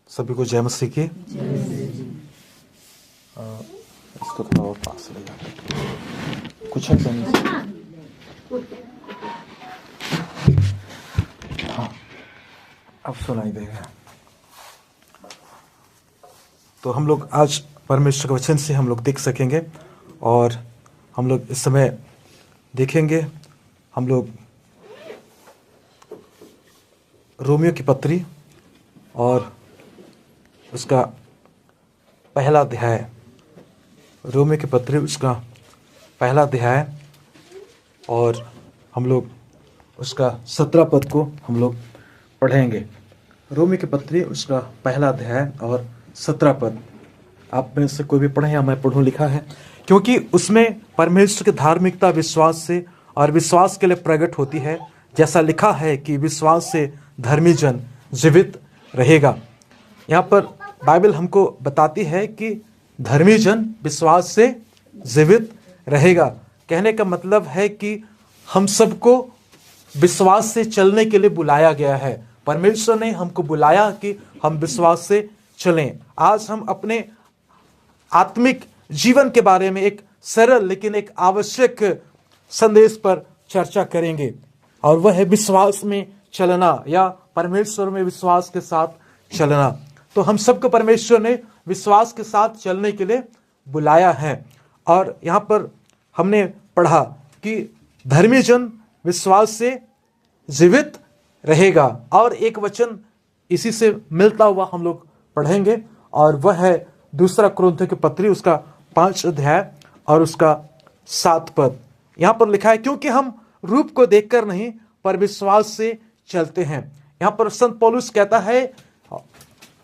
सभी को जय मसीह की। इसको थोड़ा और पास ले जाते कुछ है हाँ, अब सुनाई देगा। तो हम लोग आज परमेश्वर के वचन से हम लोग देख सकेंगे और हम लोग इस समय देखेंगे। हम लोग रोमियो की पत्री और उसका पहला अध्याय, रोमियो की पत्री उसका पहला अध्याय और हम लोग उसका 17 पद को हम लोग पढ़ेंगे। रोमियो की पत्री उसका पहला अध्याय और 17 पद। आप में से कोई भी पढ़े या मैं पढ़ूं, लिखा है, क्योंकि उसमें परमेश्वर की धार्मिकता विश्वास से और विश्वास के लिए प्रकट होती है, जैसा लिखा है कि विश्वास से धर्मी जन जीवित रहेगा। यहाँ पर बाइबल हमको बताती है कि धर्मी जन विश्वास से जीवित रहेगा। कहने का मतलब है कि हम सबको विश्वास से चलने के लिए बुलाया गया है। परमेश्वर ने हमको बुलाया कि हम विश्वास से चलें। आज हम अपने आत्मिक जीवन के बारे में एक सरल लेकिन एक आवश्यक संदेश पर चर्चा करेंगे, और वह है विश्वास में चलना या परमेश्वर में विश्वास के साथ चलना। तो हम सबको परमेश्वर ने विश्वास के साथ चलने के लिए बुलाया है। और यहाँ पर हमने पढ़ा कि धर्मी जन विश्वास से जीवित रहेगा, और एक वचन इसी से मिलता हुआ हम लोग पढ़ेंगे, और वह है दूसरा कुरिन्थियों की पत्री उसका 5 अध्याय और उसका 7 पद। यहाँ पर लिखा है, क्योंकि हम रूप को देखकर नहीं पर विश्वास से चलते हैं। यहाँ पर संत पौलुस कहता है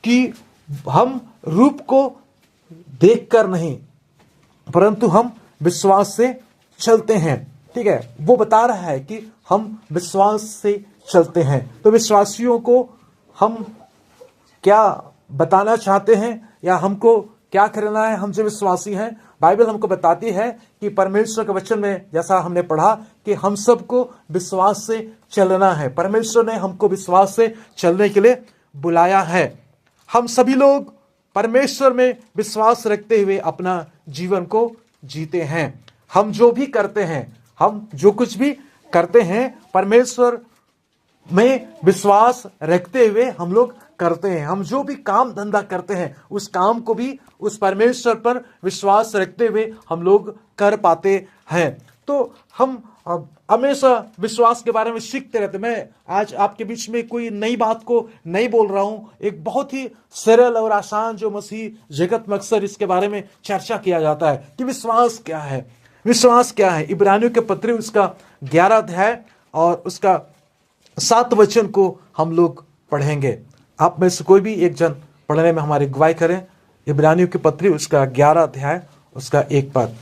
कि हम रूप को देखकर नहीं परंतु हम विश्वास से चलते हैं। ठीक है, वो बता रहा है कि हम विश्वास से चलते हैं। तो विश्वासियों को हम क्या बताना चाहते हैं या हमको क्या करना है? हम जो विश्वासी हैं, बाइबल हमको बताती है कि परमेश्वर के वचन में जैसा हमने पढ़ा कि हम सबको विश्वास से चलना है। परमेश्वर ने हमको विश्वास से चलने के लिए बुलाया है। हम सभी लोग परमेश्वर में विश्वास रखते हुए अपना जीवन को जीते हैं। हम जो भी करते हैं, हम जो कुछ भी करते हैं, परमेश्वर में विश्वास रखते हुए हम लोग करते हैं। हम जो भी काम धंधा करते हैं, उस काम को भी उस परमेश्वर पर विश्वास रखते हुए हम लोग कर पाते हैं। तो हम हमेशा विश्वास के बारे में सीखते रहते। मैं आज आपके बीच में कोई नई बात को नहीं बोल रहा हूं। एक बहुत ही सरल और आसान जो मसीह जगत में अक्सर इसके बारे में चर्चा किया जाता है कि विश्वास क्या है। विश्वास क्या है? इब्रानियों के पत्री उसका 11 अध्याय और उसका 7 वचन को हम लोग पढ़ेंगे। आप में से कोई भी एक जन पढ़ने में हमारी अगुवाई करें। इब्रानियों की पत्री उसका 11 अध्याय उसका 1 पद।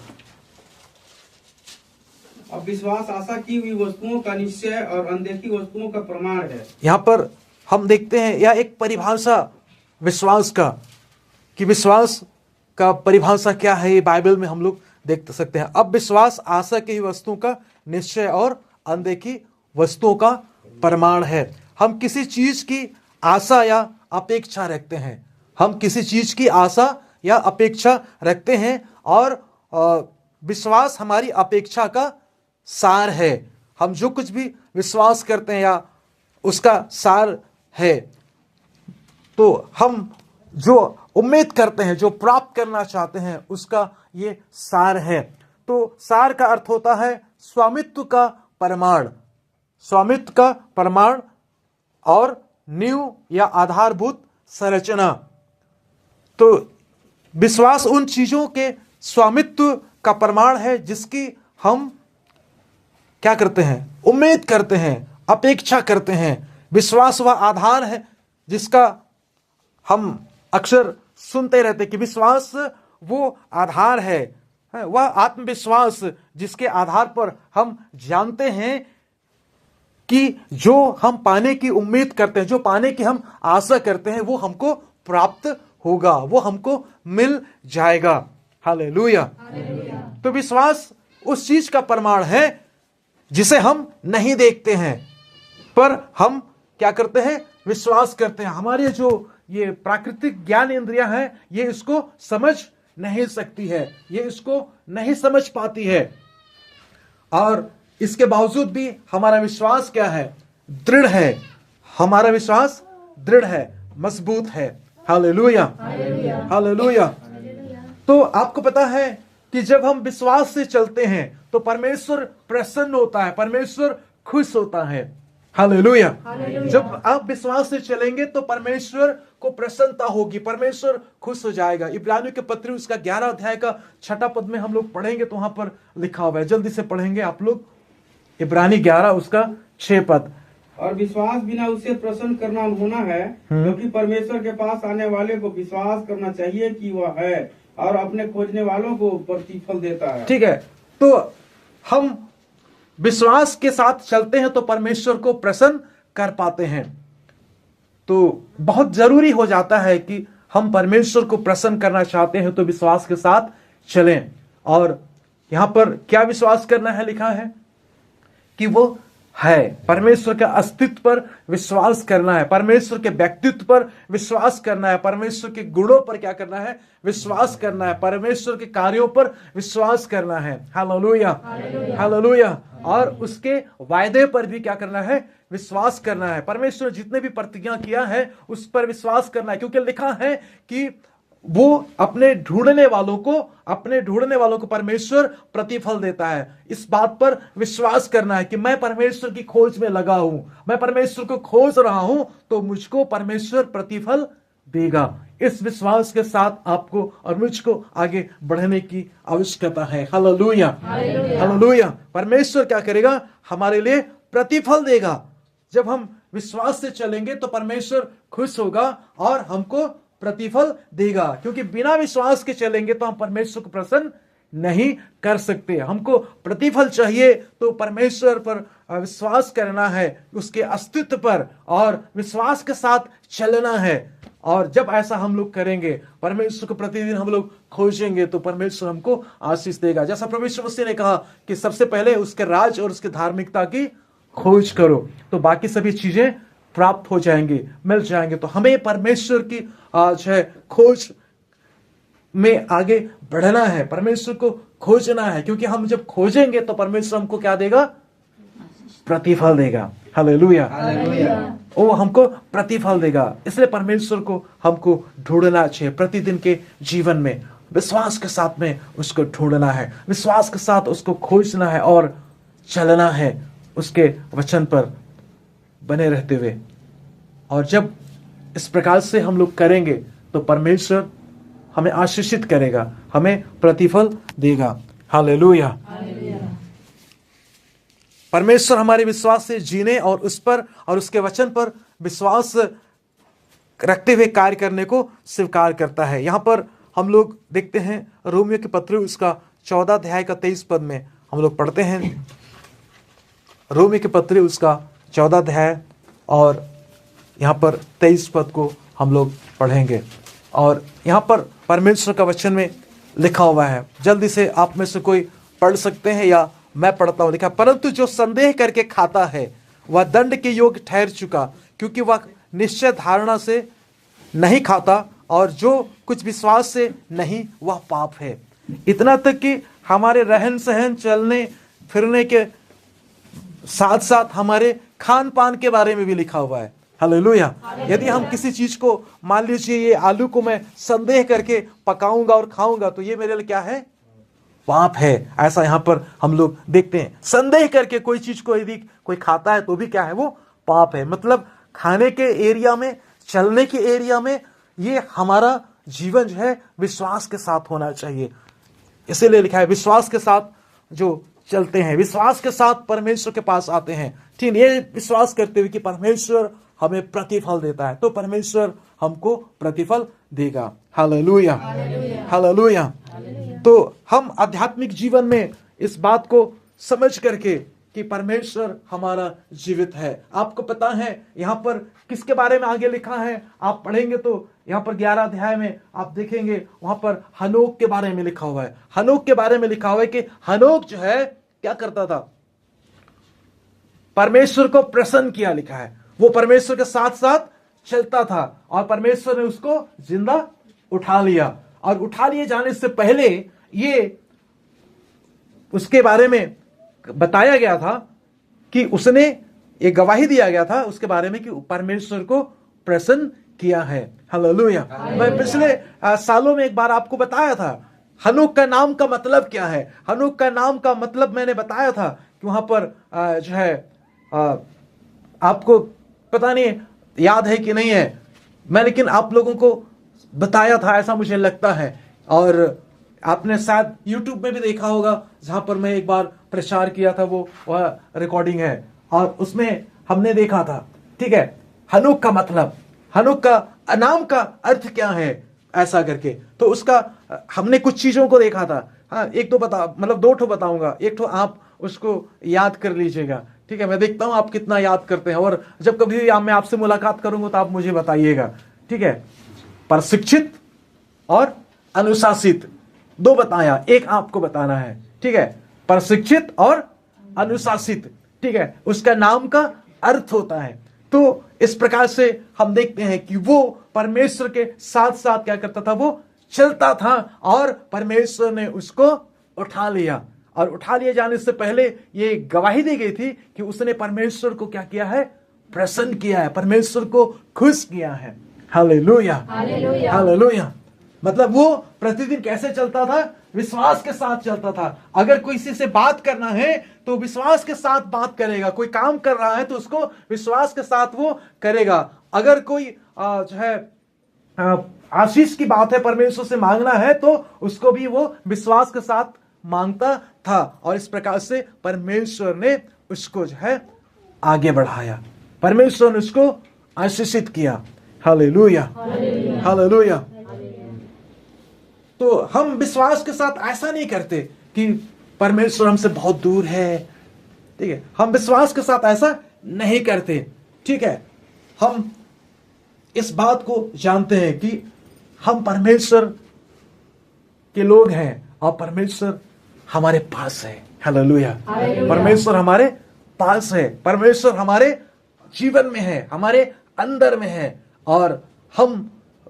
अब विश्वास आशा की हुई वस्तुओं का निश्चय और अनदेखी वस्तुओं का प्रमाण है। यहाँ पर हम देखते हैं यह एक परिभाषा विश्वास का, कि विश्वास का परिभाषा क्या है, ये बाइबल में हम लोग देख सकते हैं। अब विश्वास आशा की हुई वस्तुओं का निश्चय और अनदेखी वस्तुओं का प्रमाण है। हम किसी चीज की आशा या अपेक्षा रखते हैं। हम किसी चीज की आशा या अपेक्षा रखते हैं, और विश्वास हमारी अपेक्षा का सार है। हम जो कुछ भी विश्वास करते हैं या उसका सार है। तो हम जो उम्मीद करते हैं, जो प्राप्त करना चाहते हैं, उसका ये सार है। तो सार का अर्थ होता है स्वामित्व का प्रमाण, स्वामित्व का प्रमाण और नींव या आधारभूत संरचना। तो विश्वास उन चीजों के स्वामित्व का प्रमाण है जिसकी हम क्या करते हैं? उम्मीद करते हैं, अपेक्षा करते हैं। विश्वास वह आधार है जिसका हम अक्सर सुनते रहते कि विश्वास वो आधार है, वह आत्मविश्वास जिसके आधार पर हम जानते हैं कि जो हम पाने की उम्मीद करते हैं, जो पाने की हम आशा करते हैं, वो हमको प्राप्त होगा, वो हमको मिल जाएगा। हालेलुया। तो विश्वास उस चीज का प्रमाण है जिसे हम नहीं देखते हैं, पर हम क्या करते हैं? विश्वास करते हैं। हमारे जो ये प्राकृतिक ज्ञान इंद्रियां हैं, ये इसको समझ नहीं सकती है, ये इसको नहीं समझ पाती है। और इसके बावजूद भी हमारा विश्वास क्या है? दृढ़ है। हमारा विश्वास दृढ़ है, मजबूत है। Hallelujah, hallelujah. तो आपको पता है कि जब हम विश्वास से चलते हैं तो परमेश्वर प्रसन्न होता है, परमेश्वर खुश होता है। हालेलुया। जब आप विश्वास से चलेंगे तो परमेश्वर को प्रसन्नता होगी, परमेश्वर खुश हो जाएगा। इब्रानियों के पत्री उसका 11 अध्याय का 6 पद में हम लोग पढ़ेंगे तो वहां पर लिखा हुआ है, जल्दी से पढ़ेंगे आप लोग। इब्रानी 11 उसका 6 पद। और विश्वास बिना उसे प्रसन्न करना होना है, क्योंकि परमेश्वर के पास आने वाले को विश्वास करना चाहिए कि वह है और अपने खोजने वालों को प्रतिफल देता है। ठीक है, तो हम विश्वास के साथ चलते हैं तो परमेश्वर को प्रसन्न कर पाते हैं। तो बहुत जरूरी हो जाता है कि हम परमेश्वर को प्रसन्न करना चाहते हैं तो विश्वास के साथ चलें। और यहां पर क्या विश्वास करना है लिखा है कि वो है, परमेश्वर के अस्तित्व पर विश्वास करना है, परमेश्वर के व्यक्तित्व पर विश्वास करना है, परमेश्वर के गुणों पर क्या करना है? विश्वास करना है, परमेश्वर के कार्यों पर विश्वास करना है। Hallelujah, hallelujah. और उसके वायदे पर भी क्या करना है? विश्वास करना है। परमेश्वर जितने भी प्रतिज्ञा किया है उस पर विश्वास करना है, क्योंकि लिखा है कि वो अपने ढूंढने वालों को परमेश्वर प्रतिफल देता है। इस बात पर विश्वास करना है कि मैं परमेश्वर की खोज में लगा हूं, मैं परमेश्वर को खोज रहा हूं तो मुझको परमेश्वर प्रतिफल देगा। इस विश्वास के साथ आपको और मुझको आगे बढ़ने की आवश्यकता है। Hallelujah, hallelujah. परमेश्वर क्या करेगा? हमारे लिए प्रतिफल देगा। जब हम विश्वास से चलेंगे तो परमेश्वर खुश होगा और हमको प्रतिफल देगा, क्योंकि बिना विश्वास के चलेंगे तो हम परमेश्वर को प्रसन्न नहीं कर सकते। हमको प्रतिफल चाहिए तो परमेश्वर पर विश्वास करना है, उसके अस्तित्व पर, और विश्वास के साथ चलना है। और जब ऐसा हम लोग करेंगे, परमेश्वर को प्रतिदिन हम लोग खोजेंगे तो परमेश्वर हमको आशीष देगा। जैसा प्रभु यीशु मसीह ने कहा कि सबसे पहले उसके राज और उसकी धार्मिकता की खोज करो तो बाकी सभी चीजें प्राप्त हो जाएंगी, मिल जाएंगे। तो हमें परमेश्वर की आज है खोज में आगे बढ़ना है, परमेश्वर को खोजना है, क्योंकि हम जब खोजेंगे तो परमेश्वर हमको क्या देगा? प्रतिफल देगा। हालेलुया, वो हमको प्रतिफल देगा। इसलिए परमेश्वर को हमको ढूंढना चाहिए प्रतिदिन के जीवन में, विश्वास के साथ में उसको ढूंढना है, विश्वास के साथ उसको खोजना है और चलना है उसके वचन पर बने रहते हुए। और जब इस प्रकार से हम लोग करेंगे तो परमेश्वर हमें आशीषित करेगा, हमें प्रतिफल देगा। हालेलुया। परमेश्वर हमारे विश्वास से जीने और उस पर और उसके वचन पर विश्वास रखते हुए कार्य करने को स्वीकार करता है। यहां पर हम लोग देखते हैं रोमियो के पत्री उसका 14 अध्याय का 23 पद में हम लोग पढ़ते हैं। रोमियो के पत्री उसका 14 अध्याय और यहाँ पर 23 पद को हम लोग पढ़ेंगे। और यहाँ पर परमेश्वर का वचन में लिखा हुआ है, जल्दी से आप में से कोई पढ़ सकते हैं या मैं पढ़ता हूँ। लिखा, परंतु जो संदेह करके खाता है वह दंड के योग्य ठहर चुका, क्योंकि वह निश्चय धारणा से नहीं खाता और जो कुछ विश्वास से नहीं वह पाप है। इतना तक कि हमारे रहन सहन, चलने फिरने के साथ साथ हमारे खान पान के बारे में भी लिखा हुआ है। हालेलुया। यदि हम किसी चीज को, मान लीजिए ये आलू को मैं संदेह करके पकाऊंगा और खाऊंगा तो ये मेरे लिए क्या है? पाप है। ऐसा यहाँ पर हम लोग देखते हैं। संदेह करके कोई चीज को यदि कोई खाता है तो भी क्या है? वो पाप है। मतलब खाने के एरिया में, चलने के एरिया में ये हमारा जीवन जो है विश्वास के साथ होना चाहिए। इसीलिए लिखा है विश्वास के साथ जो चलते हैं, विश्वास के साथ परमेश्वर के पास आते हैं। ठीक, ये विश्वास करते हुए कि परमेश्वर हमें प्रतिफल देता है तो परमेश्वर हमको प्रतिफल देगा। Hallelujah, hallelujah. तो हम आध्यात्मिक जीवन में इस बात को समझ करके कि परमेश्वर हमारा जीवित है। आपको पता है यहाँ पर किसके बारे में आगे लिखा है? आप पढ़ेंगे तो यहाँ पर 11 अध्याय में आप देखेंगे वहां पर हनोक के बारे में लिखा हुआ है। हनोक के बारे में लिखा हुआ है कि हनोक जो है क्या करता था? परमेश्वर को प्रसन्न किया। लिखा है वो परमेश्वर के साथ साथ चलता था और परमेश्वर ने उसको जिंदा उठा लिया। और उठा लिए जाने से पहले ये उसके बारे में बताया गया था कि उसने एक गवाही दिया गया था उसके बारे में कि परमेश्वर को प्रसन्न किया है। हालेलुया। मैं पिछले सालों में एक बार आपको बताया था हनोक का नाम का मतलब क्या है। हनोक का नाम का मतलब मैंने बताया था कि वहां पर जो है आपको पता नहीं याद है कि नहीं है, मैं लेकिन आप लोगों को बताया था ऐसा मुझे लगता है। और आपने शायद YouTube में भी देखा होगा जहां पर मैं एक बार प्रचार किया था, वह रिकॉर्डिंग है और उसमें हमने देखा था। ठीक है, हनोक का मतलब, हनोक का नाम का अर्थ क्या है ऐसा करके, तो उसका हमने कुछ चीजों को देखा था। हाँ, एक तो मतलब 2 ठो बताऊंगा, एक ठो आप उसको याद कर लीजिएगा। ठीक है, मैं देखता हूं आप कितना याद करते हैं और जब कभी मैं आपसे मुलाकात करूंगा तो आप मुझे बताइएगा। ठीक है, प्रशिक्षित और अनुशासित 2 बताया, एक आपको बताना है। ठीक है, प्रशिक्षित और अनुशासित। ठीक है, उसका नाम का अर्थ होता है। तो इस प्रकार से हम देखते हैं कि वो परमेश्वर के साथ साथ क्या करता था, वो चलता था और परमेश्वर ने उसको उठा लिया। और उठा लिए जाने से पहले ये गवाही दी गई थी कि उसने परमेश्वर को क्या किया है, प्रसन्न किया है, परमेश्वर को खुश किया है। Hallelujah, hallelujah. मतलब वो प्रतिदिन कैसे चलता था, विश्वास के साथ चलता था। अगर कोई किसी से बात करना है तो विश्वास के साथ बात करेगा, कोई काम कर रहा है तो उसको विश्वास के साथ वो करेगा। अगर कोई जो है आशीष की बात है, परमेश्वर से मांगना है, तो उसको भी वो विश्वास के साथ मांगता था। और इस प्रकार से परमेश्वर ने उसको जो है आगे बढ़ाया, परमेश्वर ने उसको आशीषित किया। Hallelujah, hallelujah. तो हम विश्वास के साथ ऐसा नहीं करते कि परमेश्वर हमसे बहुत दूर है। ठीक है, हम विश्वास के साथ ऐसा नहीं करते। ठीक है, हम इस बात को जानते हैं कि हम परमेश्वर के लोग हैं और परमेश्वर हमारे पास है। हालेलुया, परमेश्वर हमारे पास है, परमेश्वर हमारे जीवन में है, हमारे अंदर में है और हम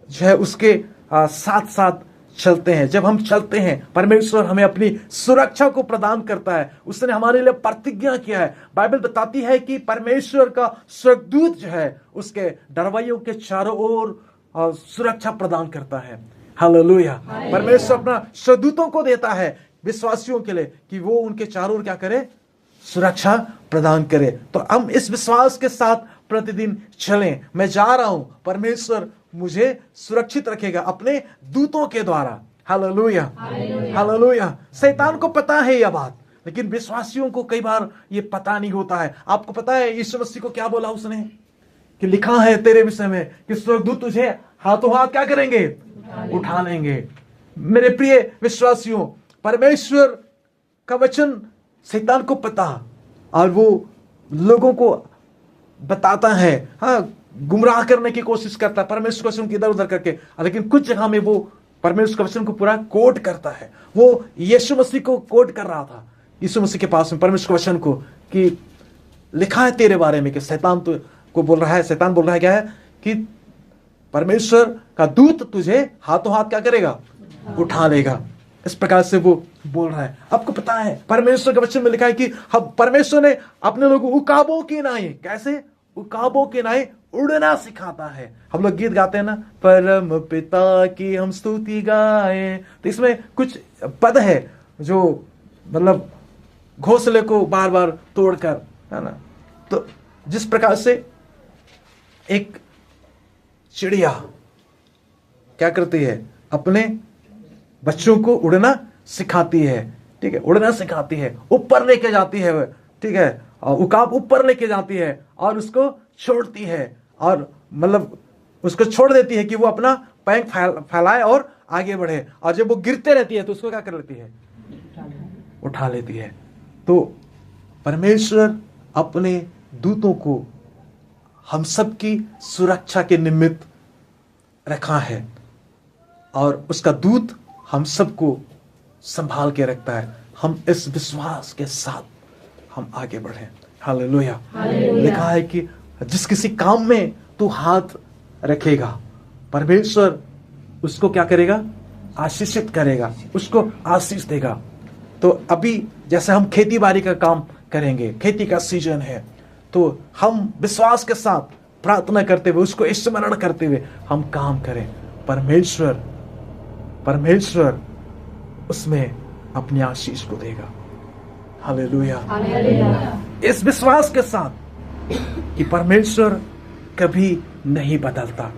जो है उसके साथ साथ चलते हैं। जब हम चलते हैं, परमेश्वर हमें अपनी सुरक्षा को प्रदान करता है। उसने हमारे लिए प्रतिज्ञा किया है। बाइबल बताती है कि परमेश्वर का स्वर्गदूत जो है उसके डरवाइयों के चारों ओर सुरक्षा प्रदान करता है। हालेलुया। परमेश्वर अपना स्वर्गदूतों को देता है विश्वासियों के लिए कि वो उनके चारों ओर क्या करे, सुरक्षा प्रदान करे। तो हम इस विश्वास के साथ प्रतिदिन चलें। मैं जा रहा हूं, परमेश्वर मुझे सुरक्षित रखेगा अपने दूतों के द्वारा। Hallelujah, hallelujah. शैतान को पता है यह बात, लेकिन विश्वासियों को कई बार ये पता नहीं होता है। आपको पता है यीशु मसीह को क्या बोला उसने, कि लिखा है तेरे विषय में कि स्वर्गदूत तुझे हाथों हाथ क्या करेंगे, उठा लेंगे। मेरे प्रिय विश्वासियों, परमेश्वर का वचन शैतान को पता और वो लोगों को बताता है, हाँ, गुमराह करने की कोशिश करता है परमेश्वर के वचन की इधर उधर करके। लेकिन कुछ जगह में वो परमेश्वर के वचन को पूरा कोट करता है। वो यीशु मसीह को कोट कर रहा था, यीशु मसीह के पास में परमेश्वर के वचन को, कि लिखा है तेरे बारे में, कि शैतान तो को बोल रहा है, शैतान बोल रहा है क्या है, कि परमेश्वर का दूत तुझे हाथों हाथ क्या करेगा, उठा लेगा। इस प्रकार से वो बोल रहा है। आपको पता है परमेश्वर के वचन में लिखा है कि हम परमेश्वर ने अपने लोगों को उकाबों के नाई, कैसे उकाबों के नाई उड़ना सिखाता है। हम लोग गीत गाते हैं ना, परम पिता की हम स्तुति गाए, तो इसमें कुछ पद है जो मतलब घोंसले को बार बार तोड़कर, है ना। तो जिस प्रकार से एक चिड़िया क्या करती है, अपने बच्चों को उड़ना सिखाती है। ठीक है, उड़ना सिखाती है, ऊपर लेके जाती है वह, ठीक है, और उकाब ऊपर लेके जाती है और उसको छोड़ती है, और मतलब उसको छोड़ देती है कि वो अपना पैंक फैलाए और आगे बढ़े। और जब वो गिरते रहती है तो उसको क्या कर लेती है, उठा लेती है। तो परमेश्वर अपने दूतों को हम सबकी सुरक्षा के निमित्त रखा है और उसका दूत हम सबको संभाल के रखता है। हम इस विश्वास के साथ हम आगे बढ़े। हालेलुया। लिखा है कि जिस किसी काम में तू हाथ रखेगा, परमेश्वर उसको क्या करेगा? आशीषित करेगा, उसको आशीष देगा। तो अभी जैसे हम खेती बाड़ी का काम करेंगे, खेती का सीजन है, तो हम विश्वास के साथ प्रार्थना करते हुए, उसको स्मरण करते हुए हम काम करें। परमेश्वर उसमें अपनी आशीष को देगा। हालेलुया। इस विश्वास के साथ कि परमेश्वर कभी नहीं बदलता।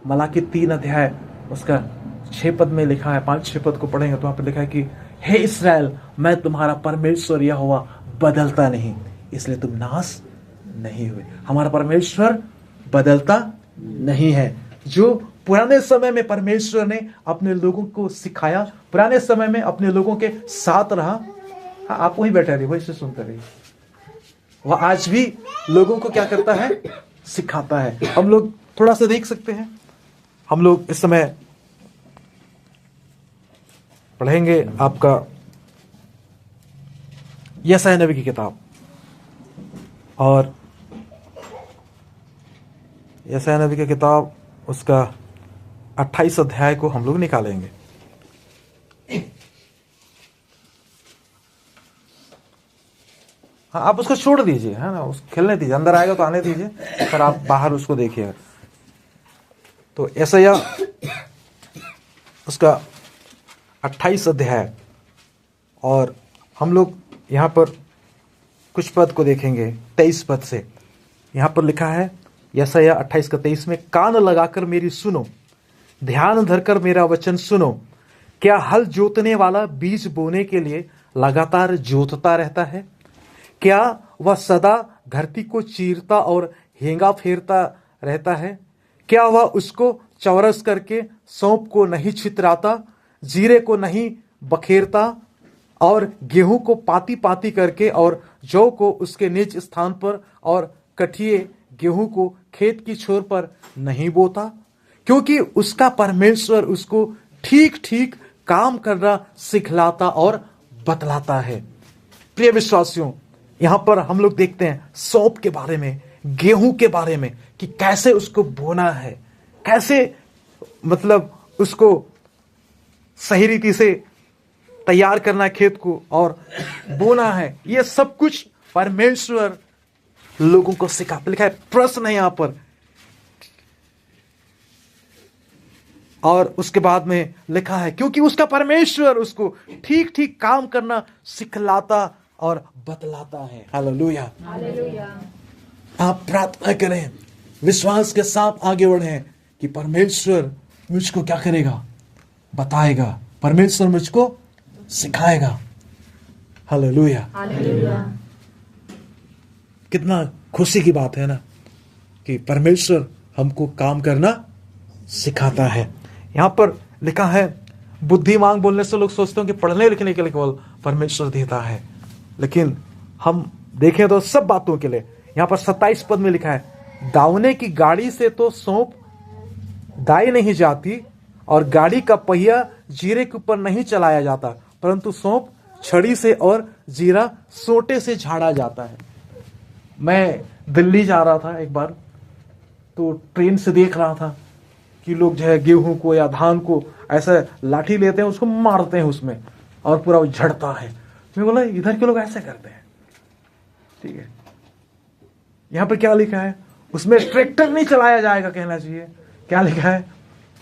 मलाकी 3 अध्याय उसका 6 पद में लिखा है, 5-6 पद को पढ़ेंगे तो वहां पर लिखा है कि हे इस्राएल, मैं तुम्हारा परमेश्वर यहोवा बदलता नहीं, इसलिए तुम नाश नहीं हुए। हमारा परमेश्वर बदलता नहीं है। जो पुराने समय में परमेश्वर ने अपने लोगों को सिखाया, पुराने समय में अपने लोगों के साथ रहा, हाँ, आप वहीं बैठे रहिए, वहीं से सुनते रहिए, वह आज भी लोगों को क्या करता है? सिखाता है। हम लोग थोड़ा सा देख सकते हैं। हम लोग इस समय पढ़ेंगे आपका यशायाह नबी की किताब, और यशायाह नबी की किताब उसका 28 अध्याय को हम लोग निकालेंगे। हाँ, आप उसको छोड़ दीजिए, है ना, उस खेलने दीजिए, अंदर आएगा तो आने दीजिए, पर आप बाहर उसको देखिए। तो यशायाह उसका 28 अध्याय, और हम लोग यहाँ पर कुछ पद को देखेंगे 23 पद से। यहाँ पर लिखा है यशायाह 28 का 23 में, कान लगाकर मेरी सुनो, ध्यान धरकर मेरा वचन सुनो। क्या हल जोतने वाला बीज बोने के लिए लगातार जोतता रहता है? क्या वह सदा धरती को चीरता और हेंगा फेरता रहता है? क्या वह उसको चौरस करके सौंप को नहीं छितराता, जीरे को नहीं बखेरता, और गेहूं को पाती पाती करके और जौ को उसके निज स्थान पर और कठिए गेहूं को खेत की छोर पर नहीं बोता? क्योंकि उसका परमेश्वर उसको ठीक ठीक काम करना सिखलाता और बतलाता है। प्रिय विश्वासियों, यहां पर हम लोग देखते हैं सौंप के बारे में, गेहूं के बारे में, कि कैसे उसको बोना है, कैसे मतलब उसको सही रीति से तैयार करना खेत को और बोना है। यह सब कुछ परमेश्वर लोगों को सिखाता। लिखा है प्रश्न है यहां पर, और उसके बाद में लिखा है क्योंकि उसका परमेश्वर उसको ठीक ठीक काम करना सिखलाता और बतलाता है। हालेलुया। आप प्रार्थना करें, विश्वास के साथ आगे बढ़ें कि परमेश्वर मुझको क्या करेगा? बताएगा। परमेश्वर मुझको सिखाएगा। हालेलुया। कितना खुशी की बात है ना कि परमेश्वर हमको काम करना सिखाता है। यहां पर लिखा है बुद्धि मांग। बोलने से लोग सोचते हैं कि पढ़ने लिखने के लिए केवल परमेश्वर देता है, लेकिन हम देखें तो सब बातों के लिए। यहां पर 27 पद में लिखा है, दावने की गाड़ी से तो सौंप दाई नहीं जाती और गाड़ी का पहिया जीरे के ऊपर नहीं चलाया जाता, परंतु सौंप छड़ी से और जीरा सोटे से झाड़ा जाता है। मैं दिल्ली जा रहा था एक बार, तो ट्रेन से देख रहा था कि लोग जो है गेहूं को या धान को ऐसा लाठी लेते हैं, उसको मारते हैं उसमें और पूरा झड़ता है। मैं बोला इधर के लोग ऐसे करते हैं। ठीक है, यहां पर क्या लिखा है? उसमें ट्रैक्टर नहीं चलाया जाएगा, कहना चाहिए। क्या लिखा है?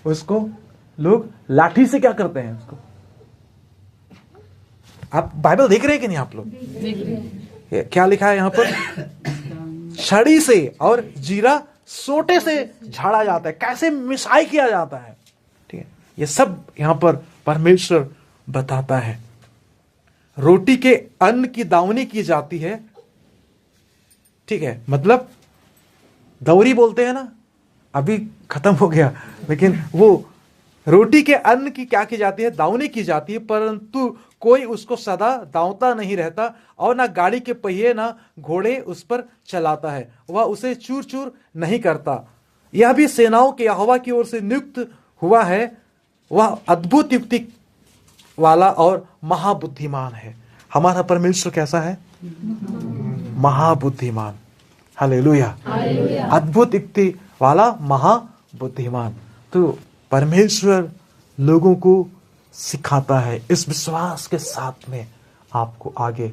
उसको लोग लाठी से क्या करते हैं उसको। आप बाइबल देख रहे हैं कि नहीं? आप लोग देख रहे हैं। क्या लिखा है यहां पर? छड़ी से और जीरा सोटे से झाड़ा जाता है, कैसे मिसाई किया जाता है। ठीक है, ये सब यहां पर परमेश्वर बताता है। रोटी के अन्न की दावनी की जाती है। ठीक है, मतलब दौरी बोलते हैं ना, अभी खत्म हो गया, लेकिन वो रोटी के अन्न की क्या की जाती है? दावनी की जाती है, परंतु कोई उसको सदा दांवता नहीं रहता, और ना गाड़ी के पहिए ना घोड़े उस पर चलाता है, वह उसे चूर चूर नहीं करता। यह भी सेनाओं के यहोवा की ओर से नियुक्त हुआ है, वह अद्भुत युक्ति वाला और महाबुद्धिमान है। हमारा परमेश्वर कैसा है? महाबुद्धिमान। हालेलुया। अद्भुत युक्ति वाला महाबुद्धिमान। तो परमेश्वर लोगों को सिखाता है। इस विश्वास के साथ में आपको आगे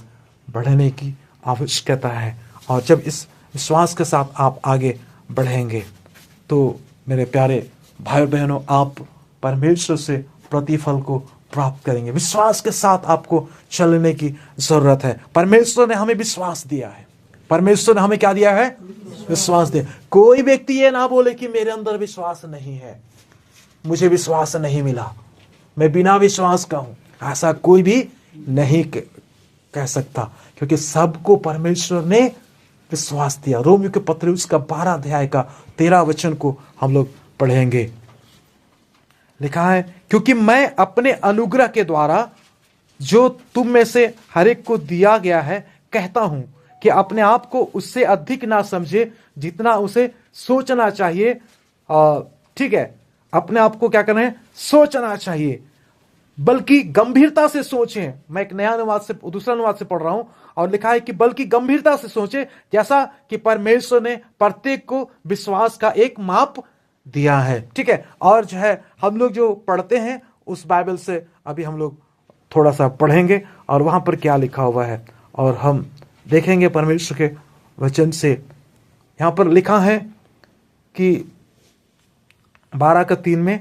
बढ़ने की आवश्यकता है। और जब इस विश्वास के साथ आप आगे बढ़ेंगे तो मेरे प्यारे भाई बहनों, आप परमेश्वर से प्रतिफल को प्राप्त करेंगे। विश्वास के साथ आपको चलने की जरूरत है। परमेश्वर ने हमें विश्वास दिया है। परमेश्वर ने हमें क्या दिया है? विश्वास दिया। कोई व्यक्ति ये ना बोले कि मेरे अंदर विश्वास नहीं है, मुझे विश्वास नहीं मिला, मैं बिना विश्वास का हूं। ऐसा कोई भी नहीं कह सकता, क्योंकि सबको परमेश्वर ने विश्वास दिया। रोमियो के पत्र उसका 12 अध्याय का 13 वचन को हम लोग पढ़ेंगे। लिखा है, क्योंकि मैं अपने अनुग्रह के द्वारा जो तुम में से हर एक को दिया गया है कहता हूं कि अपने आप को उससे अधिक ना समझे जितना उसे सोचना चाहिए। ठीक है, अपने आप को क्या करना है? सोचना चाहिए, बल्कि गंभीरता से सोचें। मैं एक नया अनुवाद से दूसरा अनुवाद से पढ़ रहा हूं, और लिखा है कि बल्कि गंभीरता से सोचें, जैसा कि परमेश्वर ने प्रत्येक को विश्वास का एक माप दिया है। ठीक है, और जो है हम लोग जो पढ़ते हैं उस बाइबल से अभी हम लोग थोड़ा सा पढ़ेंगे और वहां पर क्या लिखा हुआ है, और हम देखेंगे परमेश्वर के वचन से। यहां पर लिखा है कि 12:3 में,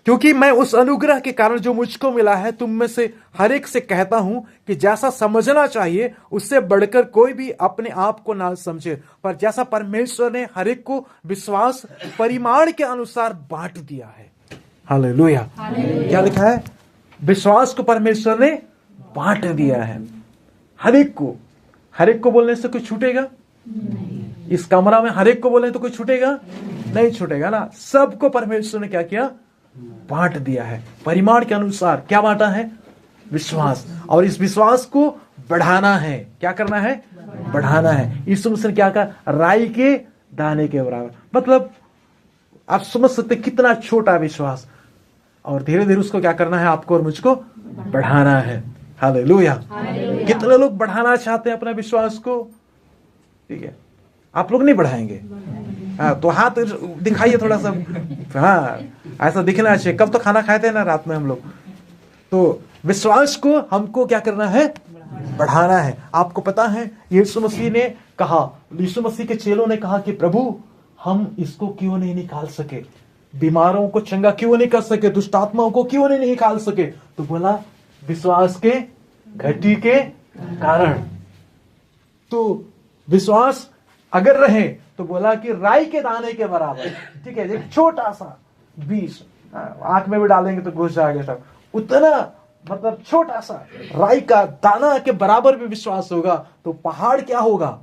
क्योंकि मैं उस अनुग्रह के कारण जो मुझको मिला है तुम में से हर एक से कहता हूं कि जैसा समझना चाहिए उससे बढ़कर कोई भी अपने आप को ना समझे, पर जैसा परमेश्वर ने हर एक को विश्वास परिमाण के अनुसार बांट दिया है। हालेलुया। क्या लिखा है? विश्वास को परमेश्वर ने बांट दिया है। हर एक को बोलने से कोई छूटेगा? इस कमरा में हर एक को बोले तो कोई छूटेगा? नहीं छूटेगा ना। सबको परमेश्वर ने क्या किया? बांट दिया है। परिमाण के अनुसार क्या बांटा है? विश्वास। और इस विश्वास को बढ़ाना है। क्या करना है? बढ़ाना है। यीशु मसीह ने क्या कहा? राई के दाने के बराबर। मतलब आप समझ सकते कितना छोटा विश्वास, और धीरे धीरे उसको क्या करना है? आपको और मुझको बढ़ाना है। हालेलुया। कितने लोग बढ़ाना चाहते हैं अपना विश्वास को? ठीक है, आप लोग नहीं बढ़ाएंगे। हाँ, तो हाथ दिखाइए थोड़ा सा। हाँ, ऐसा दिखना चाहिए। कब तो खाना खाते हैं ना रात में हम लोग। तो विश्वास को हमको क्या करना है? बढ़ाना है। आपको पता है यीशु मसीह ने कहा, यीशु मसीह के चेलों ने कहा कि प्रभु हम इसको क्यों नहीं निकाल सके, बीमारों को चंगा क्यों नहीं कर सके, दुष्ट आत्माओं को क्यों नहीं निकाल सके? तो बोला विश्वास के घटी के कारण। तो विश्वास अगर रहे तो बोला कि राई के दाने के बराबर। ठीक है, एक छोटा सा बीज आंख में भी डालेंगे तो घुस जाएगा सब, उतना मतलब छोटा सा राई का दाना के बराबर भी विश्वास होगा तो पहाड़ क्या होगा?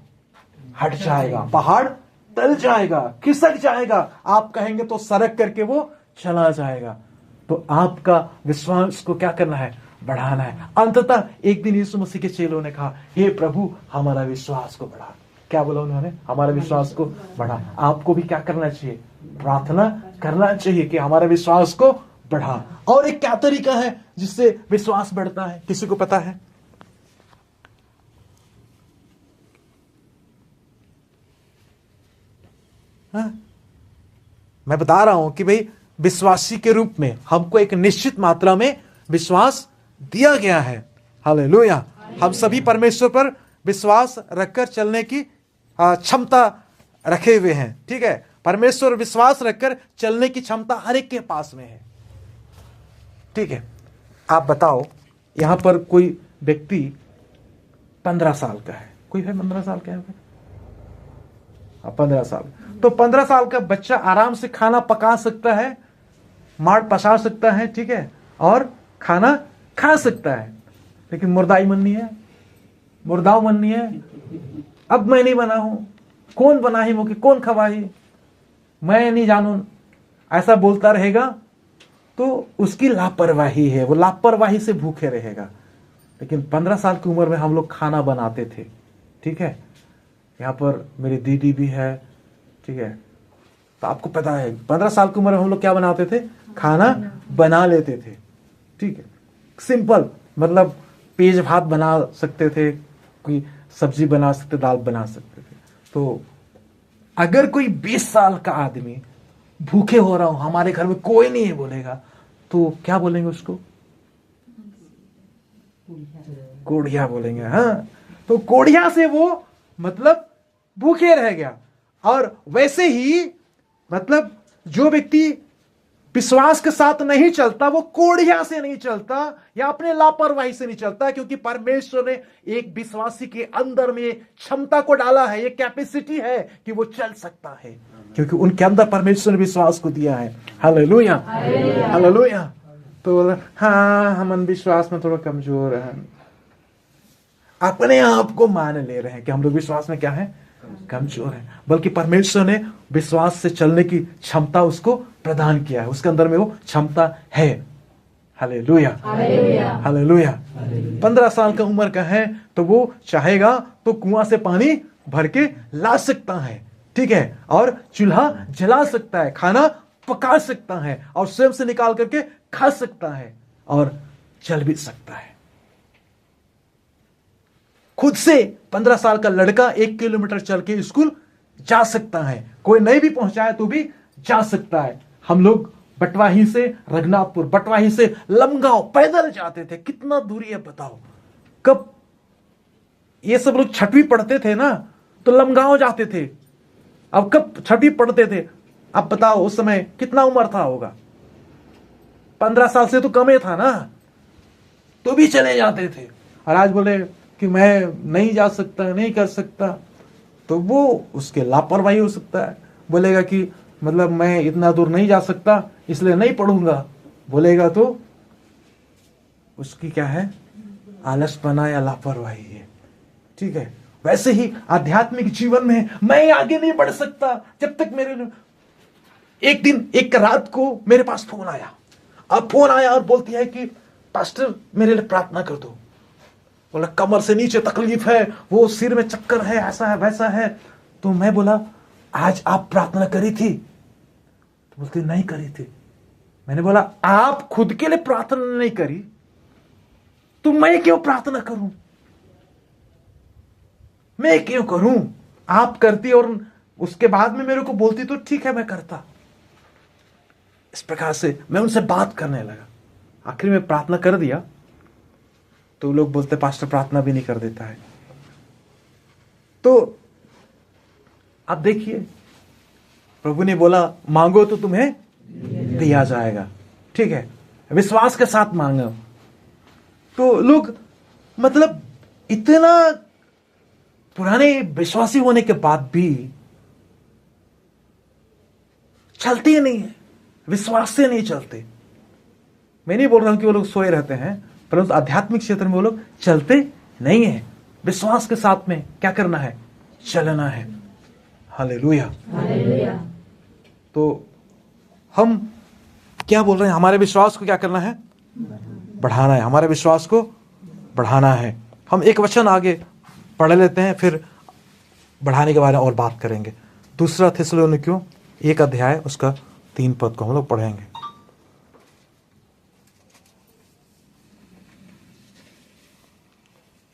हट जाएगा, पहाड़ टल जाएगा, खिसक जाएगा। आप कहेंगे तो सरक करके वो चला जाएगा। तो आपका विश्वास को क्या करना है? बढ़ाना है। अंततः एक दिन यीशु मसीह के चेलों ने कहा, हे प्रभु हमारा विश्वास को बढ़ा। क्या बोला उन्होंने? हमारे विश्वास को बढ़ा। आपको भी क्या करना चाहिए? प्रार्थना करना चाहिए कि हमारे विश्वास को बढ़ा। और एक क्या तरीका है जिससे विश्वास बढ़ता है? किसी को पता है? हाँ? मैं बता रहा हूं कि भाई विश्वासी के रूप में हमको एक निश्चित मात्रा में विश्वास दिया गया है। हालेलुया। हम सभी परमेश्वर पर विश्वास रखकर चलने की क्षमता रखे हुए हैं। ठीक है, परमेश्वर विश्वास रखकर चलने की क्षमता हर एक के पास में है। ठीक है, आप बताओ यहां पर कोई व्यक्ति 15 साल का है, कोई है 15 साल का है? 15 साल। तो 15 साल का बच्चा आराम से खाना पका सकता है, माड़ पसा सकता है, ठीक है, और खाना खा सकता है। लेकिन मुर्दाई मननी है, मुर्दाओ मननी है। अब मैं नहीं बना हूं, कौन बनाही मुझे, कौन खवाही, मैं नहीं जानू, ऐसा बोलता रहेगा तो उसकी लापरवाही है। वो लापरवाही से भूखे रहेगा। लेकिन 15 साल की उम्र में हम लोग खाना बनाते थे। ठीक है, यहाँ पर मेरी दीदी भी है। ठीक है, तो आपको पता है 15 साल की उम्र में हम लोग क्या बनाते थे? खाना बना लेते थे। ठीक है, सिंपल, मतलब पेज भात बना सकते थे, कोई सब्जी बना सकते, दाल बना सकते थे। तो अगर कोई 20 साल का आदमी भूखे हो रहा हो, हमारे घर में कोई नहीं है बोलेगा, तो क्या बोलेंगे उसको? कोढ़िया बोलेंगे। हाँ, तो कोढ़िया से वो मतलब भूखे रह गया। और वैसे ही मतलब जो व्यक्ति विश्वास के साथ नहीं चलता, वो कोढ़िया से नहीं चलता या अपने लापरवाही से नहीं चलता, क्योंकि परमेश्वर ने एक विश्वासी के अंदर में क्षमता को डाला है, ये कैपेसिटी है कि वो चल सकता है, क्योंकि उनके अंदर परमेश्वर ने विश्वास को दिया है। Hallelujah, hallelujah. तो हाँ, हम विश्वास में थोड़ा कमजोर हैं, अपने आप को मान ले रहे हैं कि हम लोग विश्वास में क्या है, कमजोर है, बल्कि परमेश्वर ने विश्वास से चलने की क्षमता उसको प्रदान किया है, उसके अंदर में वो क्षमता है। Hallelujah, hallelujah. 15 साल का उम्र का है तो वो चाहेगा तो कुआं से पानी भर के ला सकता है, ठीक है, और चूल्हा जला सकता है, खाना पका सकता है, और स्वयं से निकाल करके खा सकता है, और चल भी सकता है। खुद से 15 साल का लड़का 1 किलोमीटर चल के स्कूल जा सकता है, कोई नहीं भी पहुंचाए तो भी जा सकता है। हम लोग बटवाही से रघुनाथपुर, बटवाही से लमगांव पैदल जाते थे, कितना दूरी है बताओ। कब ये सब लोग छठवीं पढ़ते थे ना, तो लमगांव जाते थे। अब कब छठवीं पढ़ते थे, अब बताओ उस समय कितना उम्र था होगा? 15 साल से तो कम ही था ना, तो भी चले जाते थे। और आज बोले कि मैं नहीं जा सकता, नहीं कर सकता, तो वो उसके लापरवाही हो सकता है। बोलेगा कि मतलब मैं इतना दूर नहीं जा सकता इसलिए नहीं पढ़ूंगा, बोलेगा तो उसकी क्या है, आलसपना या लापरवाही है, ठीक है। वैसे ही आध्यात्मिक जीवन में मैं आगे नहीं बढ़ सकता जब तक मेरे एक दिन एक रात को मेरे पास फोन आया। अब फोन आया और बोलती है कि पास्टर मेरे लिए प्रार्थना कर दो। बोला कमर से नीचे तकलीफ है, वो सिर में चक्कर है, ऐसा है वैसा है। तो मैं बोला आज आप प्रार्थना करी थी? तो बोलती नहीं करी थी। मैंने बोला आप खुद के लिए प्रार्थना नहीं करी तो मैं क्यों प्रार्थना करूं? मैं क्यों करूं? आप करती और उसके बाद में मेरे को बोलती तो ठीक है मैं करता। इस प्रकार से मैं उनसे बात करने लगा। आखिर में प्रार्थना कर दिया तो लोग बोलते पास्टर प्रार्थना भी नहीं कर देता है। तो आप देखिए, प्रभु ने बोला मांगो तो तुम्हें दिया जाएगा, ठीक है, विश्वास के साथ मांगो। तो लोग मतलब इतना पुराने विश्वासी होने के बाद भी चलते ही नहीं है, विश्वास से नहीं चलते। मैं नहीं बोल रहा हूं कि वो लोग सोए रहते हैं, परंतु आध्यात्मिक क्षेत्र में वो लोग चलते नहीं है। विश्वास के साथ में क्या करना है, चलना है। Hallelujah, hallelujah. तो हम क्या बोल रहे हैं, हमारे विश्वास को क्या करना है, बढ़ाना है, हमारे विश्वास को बढ़ाना है। हम एक वचन आगे पढ़ लेते हैं, फिर बढ़ाने के बारे में और बात करेंगे। 2 थिस्सलुनीकियों 1 अध्याय उसका 3 पद को हम लोग पढ़ेंगे।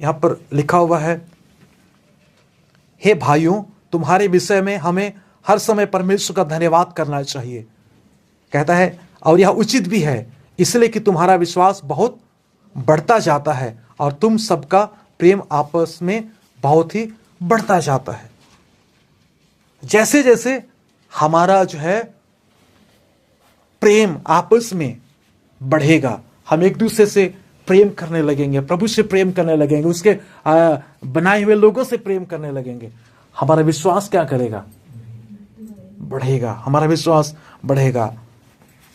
यहां पर लिखा हुआ है, हे भाइयों तुम्हारे विषय में हमें हर समय परमेश्वर का धन्यवाद करना चाहिए। कहता है और यह उचित भी है, इसलिए कि तुम्हारा विश्वास बहुत बढ़ता जाता है और तुम सबका प्रेम आपस में बहुत ही बढ़ता जाता है। जैसे जैसे हमारा जो है प्रेम आपस में बढ़ेगा, हम एक दूसरे से प्रेम करने लगेंगे, प्रभु से प्रेम करने लगेंगे, उसके बनाए हुए लोगों से प्रेम करने लगेंगे, हमारा विश्वास क्या करेगा, बढ़ेगा, हमारा विश्वास बढ़ेगा।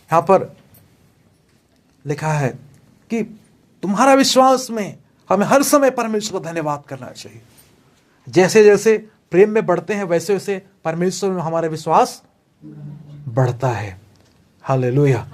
यहां पर लिखा है कि तुम्हारा विश्वास में हमें हर समय परमेश्वर को धन्यवाद करना चाहिए। जैसे जैसे प्रेम में बढ़ते हैं वैसे वैसे परमेश्वर में हमारा विश्वास बढ़ता है। हालेलुया।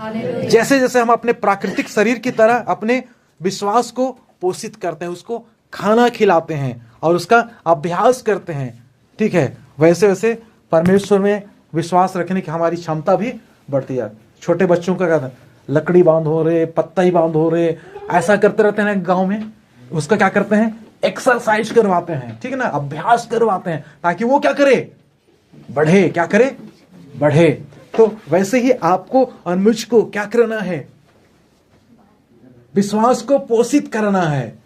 जैसे जैसे हम अपने प्राकृतिक शरीर की तरह अपने विश्वास को पोषित करते हैं, उसको खाना खिलाते हैं और उसका अभ्यास करते हैं, ठीक है, वैसे वैसे परमेश्वर में विश्वास रखने की हमारी क्षमता भी बढ़ती है। छोटे बच्चों का क्या, लकड़ी बांधो रे, पत्ता ही बांधो रे, ऐसा करते रहते हैं गांव में, उसका क्या करते हैं, एक्सरसाइज करवाते हैं, ठीक है ना, अभ्यास करवाते हैं, ताकि वो क्या करे, बढ़े। क्या करे? बढ़े। तो वैसे ही आपको और मुझको क्या करना है? विश्वास को पोषित करना है।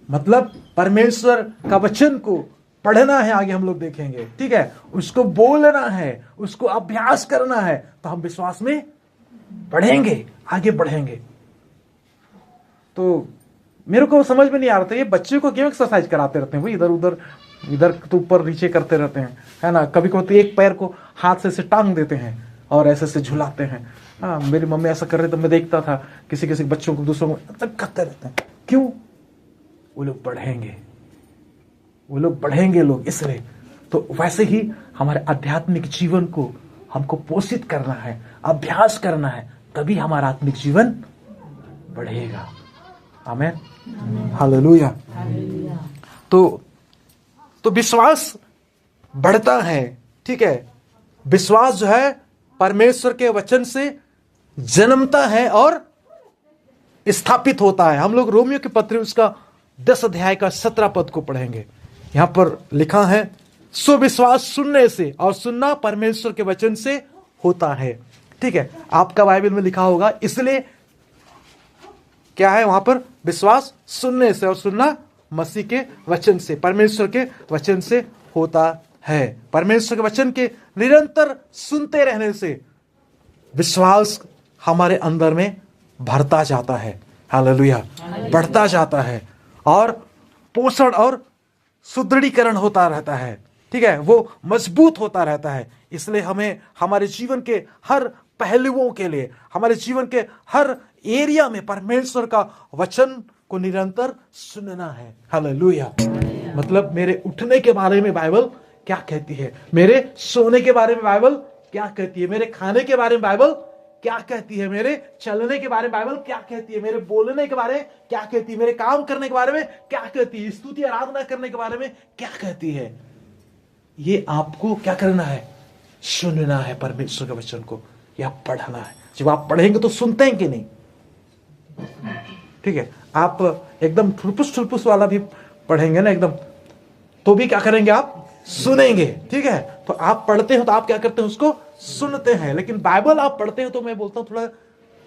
मतलब परमेश्वर का वचन को पढ़ना है, आगे हम लोग देखेंगे, ठीक है, उसको बोलना है, उसको अभ्यास करना है, तो हम विश्वास में बढ़ेंगे, आगे बढ़ेंगे। तो मेरे को समझ में नहीं आ रहा था, ये बच्चे को क्यों एक्सरसाइज कराते रहते हैं, वो इधर उधर इधर तो ऊपर नीचे करते रहते हैं, है ना। कभी कभी तो एक पैर को हाथ से ऐसे टांग देते हैं और ऐसे से झुलाते हैं। हाँ, मेरी मम्मी ऐसा कर रहे तो मैं देखता था, किसी किसी बच्चों को, दूसरों को तब करते रहते हैं। क्यों? वो लोग बढ़ेंगे, वो लोग बढ़ेंगे लोग, इसलिए। तो वैसे ही हमारे आध्यात्मिक जीवन को हमको पोषित करना है, अभ्यास करना है, तभी हमारा आत्मिक जीवन बढ़ेगा। आमीन, हालेलुया। तो विश्वास बढ़ता है, ठीक है। विश्वास जो है परमेश्वर के वचन से जन्मता है और स्थापित होता है। हम लोग रोमियो की पत्री उसका 10 अध्याय का 17 पद को पढ़ेंगे। यहां पर लिखा है, सो विश्वास सुनने से और सुनना परमेश्वर के वचन से होता है। ठीक है, आपका बाइबल में लिखा होगा, इसलिए क्या है वहां पर? विश्वास सुनने से और सुनना मसीह के वचन से, परमेश्वर के वचन से होता है। परमेश्वर के वचन के निरंतर सुनते रहने से विश्वास हमारे अंदर में भरता जाता है, हालेलुया, बढ़ता जाता है और पोषण और सुदृढ़ीकरण होता रहता है। ठीक है, वो मजबूत होता रहता है। इसलिए हमें हमारे जीवन के हर पहलुओं के लिए, हमारे जीवन के हर एरिया में परमेश्वर का वचन को निरंतर सुनना है, हालेलुया। मतलब मेरे उठने के बारे में बाइबल क्या कहती है, मेरे सोने के बारे में बाइबल क्या कहती है, मेरे खाने के बारे में बाइबल क्या कहती है, मेरे चलने के बारे में बाइबल क्या कहती है, मेरे बोलने के बारे में क्या कहती है, मेरे काम करने के बारे में क्या कहती है, स्तुति आराधना करने के बारे में क्या कहती है। ये आपको क्या करना है? सुनना है परमेश्वर के वचन को, या पढ़ना है। जब आप पढ़ेंगे तो सुनते हैं कि नहीं? ठीक है, आप एकदम ठुलपुस वाला भी पढ़ेंगे ना एकदम, तो भी क्या करेंगे? आप सुनेंगे। ठीक है, तो आप पढ़ते हो तो आप क्या करते हैं? उसको सुनते हैं। लेकिन बाइबल आप पढ़ते हो तो मैं बोलता हूं थोड़ा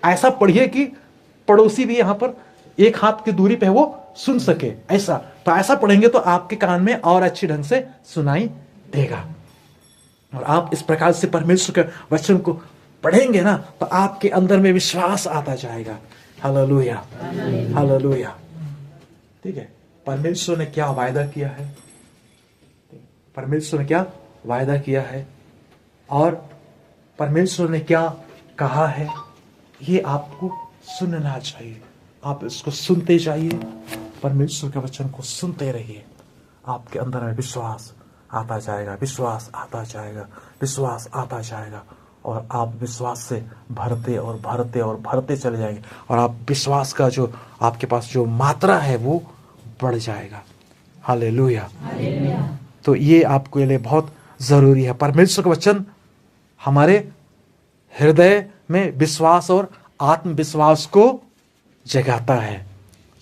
ऐसा पढ़िए कि पड़ोसी भी यहां पर एक हाथ की दूरी पे वो सुन सके, ऐसा। तो ऐसा पढ़ेंगे तो आपके कान में और अच्छी ढंग से सुनाई देगा। और आप इस प्रकार से परमेश्वर के वचन को पढ़ेंगे ना, तो आपके अंदर में विश्वास आता जाएगा। Hallelujah, hallelujah. ठीक है, परमेश्वर ने क्या वायदा किया है, परमेश्वर ने क्या वायदा किया है और परमेश्वर ने क्या कहा है, ये आपको सुनना चाहिए। आप इसको सुनते जाइए, परमेश्वर के वचन को सुनते रहिए। आपके अंदर में विश्वास आता जाएगा, विश्वास आता जाएगा, विश्वास आता जाएगा, और आप विश्वास से भरते और भरते और भरते चले जाएंगे, और आप विश्वास का जो आपके पास जो मात्रा है वो बढ़ जाएगा। हालेलुया। तो ये आपके लिए बहुत जरूरी है। परमेश्वर का वचन हमारे हृदय में विश्वास और आत्मविश्वास को जगाता है।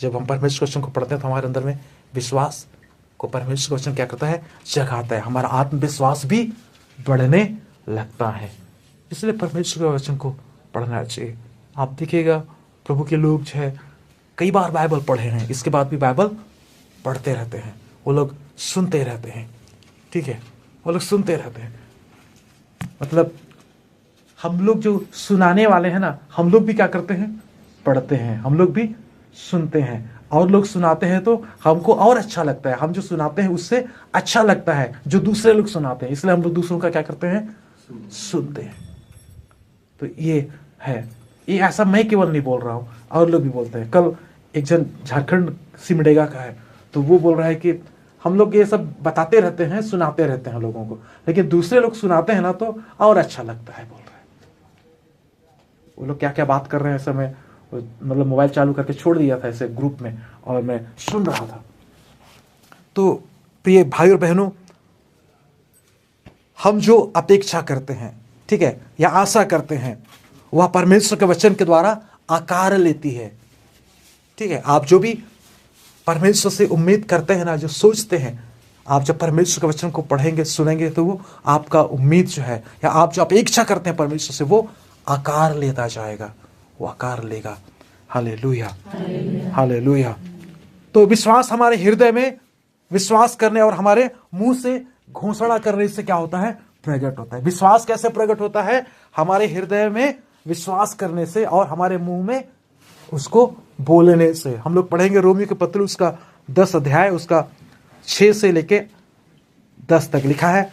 जब हम परमेश्वर के वचन को पढ़ते हैं तो हमारे अंदर में विश्वास को परमेश्वर का वचन क्या करता है? जगाता है। हमारा आत्मविश्वास भी बढ़ने लगता है। इसलिए परमेश्वर के वचन को पढ़ना चाहिए। आप देखिएगा, प्रभु के लोग जो है कई बार बाइबल पढ़े हैं, इसके बाद भी बाइबल पढ़ते रहते हैं। वो लोग सुनते रहते हैं। ठीक है, वो लोग सुनते रहते हैं। मतलब हम लोग जो सुनाने वाले हैं ना, हम लोग भी क्या करते हैं? पढ़ते हैं। हम लोग भी सुनते हैं, और लोग सुनाते हैं तो हमको और अच्छा लगता है। हम जो सुनाते हैं उससे अच्छा लगता है जो दूसरे लोग सुनाते हैं, इसलिए हम लोग दूसरों का क्या करते हैं? सुनते हैं। तो ये है, ये ऐसा मैं केवल नहीं बोल रहा हूं, और लोग भी बोलते हैं। कल एक जन झारखंड सिमडेगा का है, तो वो बोल रहा है कि हम लोग ये सब बताते रहते हैं, सुनाते रहते हैं लोगों को, लेकिन दूसरे लोग सुनाते हैं ना तो और अच्छा लगता है, बोल रहा है। वो लोग क्या क्या बात कर रहे हैं, ऐसे मैं मतलब मोबाइल चालू करके छोड़ दिया था ऐसे ग्रुप में, और मैं सुन रहा था। तो प्रिय भाई और बहनों, हम जो अपेक्षा करते हैं, ठीक है, या आशा करते हैं, वह परमेश्वर के वचन के द्वारा आकार लेती है। ठीक है, आप जो भी परमेश्वर से उम्मीद करते हैं ना, जो सोचते हैं, आप जब परमेश्वर के वचन को पढ़ेंगे सुनेंगे तो वो आपका उम्मीद जो है या आप जो अपेक्षा करते हैं परमेश्वर से वो आकार लेता जाएगा, वो आकार लेगा। Hallelujah, hallelujah. तो विश्वास हमारे हृदय में विश्वास करने और हमारे मुंह से घोषणा करने से क्या होता है? प्रकट होता है। विश्वास कैसे प्रकट होता है? हमारे हृदय में विश्वास करने से और हमारे मुंह में उसको बोलने से। हम लोग पढ़ेंगे रोमियो के पत्र उसका 10 अध्याय उसका 6 से लेके 10 तक लिखा है।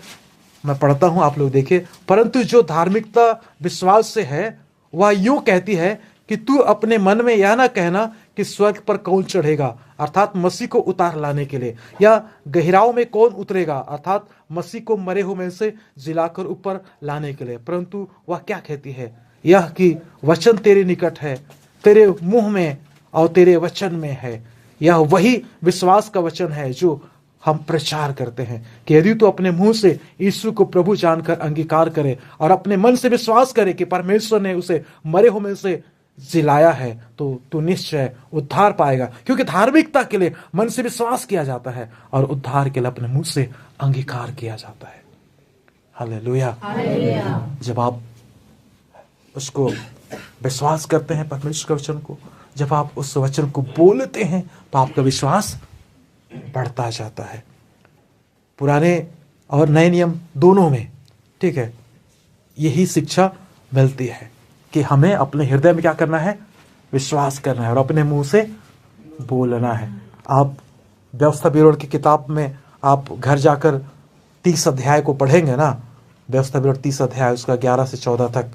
मैं पढ़ता हूं, आप लोग देखिए। परंतु जो धार्मिकता विश्वास से है वह यूं कहती है कि तू अपने मन में यह ना कहना कि स्वर्ग पर कौन चढ़ेगा, अर्थात मसीह को उतार लाने के लिए, या गहराओं में कौन उतरेगा, अर्थात मसीह को मरे हुए में से जिलाकर ऊपर लाने के लिए। परंतु वह क्या कहती है? यह कि वचन तेरे निकट है, तेरे मुंह में और तेरे वचन में है। यह वही विश्वास का वचन है जो हम प्रचार करते हैं कि यदि तो अपने मुंह से यीशु को प्रभु जानकर अंगीकार करे और अपने मन से विश्वास करे कि परमेश्वर ने उसे मरे हुए में से जिलाया है तो तू निश्चय उद्धार पाएगा। क्योंकि धार्मिकता के लिए मन से विश्वास किया जाता है और उद्धार के लिए अपने मुंह से अंगीकार किया जाता है। हालेलुया। जब आप उसको विश्वास करते हैं परमेश्वर के वचन को, जब आप उस वचन को बोलते हैं तो आपका विश्वास बढ़ता जाता है। पुराने और नए नियम दोनों में, ठीक है, यही शिक्षा मिलती है कि हमें अपने हृदय में क्या करना है? विश्वास करना है और अपने मुंह से बोलना है। आप व्यवस्था विवरण की किताब में आप घर जाकर 30 अध्याय को पढ़ेंगे ना, व्यवस्था विवरण 30 अध्याय उसका 11 से 14 तक,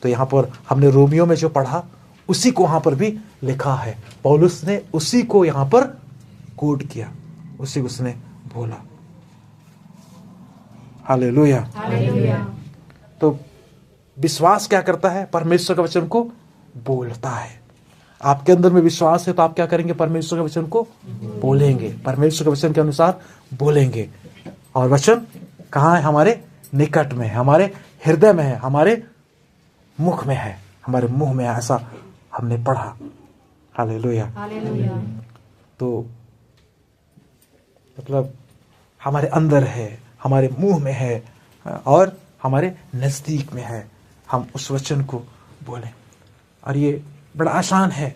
तो यहाँ पर हमने रोमियो में जो पढ़ा उसी को वहां पर भी लिखा है। पौलुस ने उसी को यहाँ पर कोट किया, उसी उसने बोला। हालेलुया। तो विश्वास क्या करता है? परमेश्वर के वचन को बोलता है। आपके अंदर में विश्वास है तो आप क्या करेंगे? परमेश्वर के वचन को बोलेंगे, परमेश्वर के वचन के अनुसार बोलेंगे। और वचन कहाँ है? हमारे निकट में है, हमारे हृदय में है, हमारे मुख में है, हमारे मुंह में है, ऐसा हमने पढ़ा। हालेलुया। तो मतलब हमारे अंदर है, हमारे मुंह में है और हमारे नजदीक में है। हम उस वचन को बोलें और ये बड़ा आसान है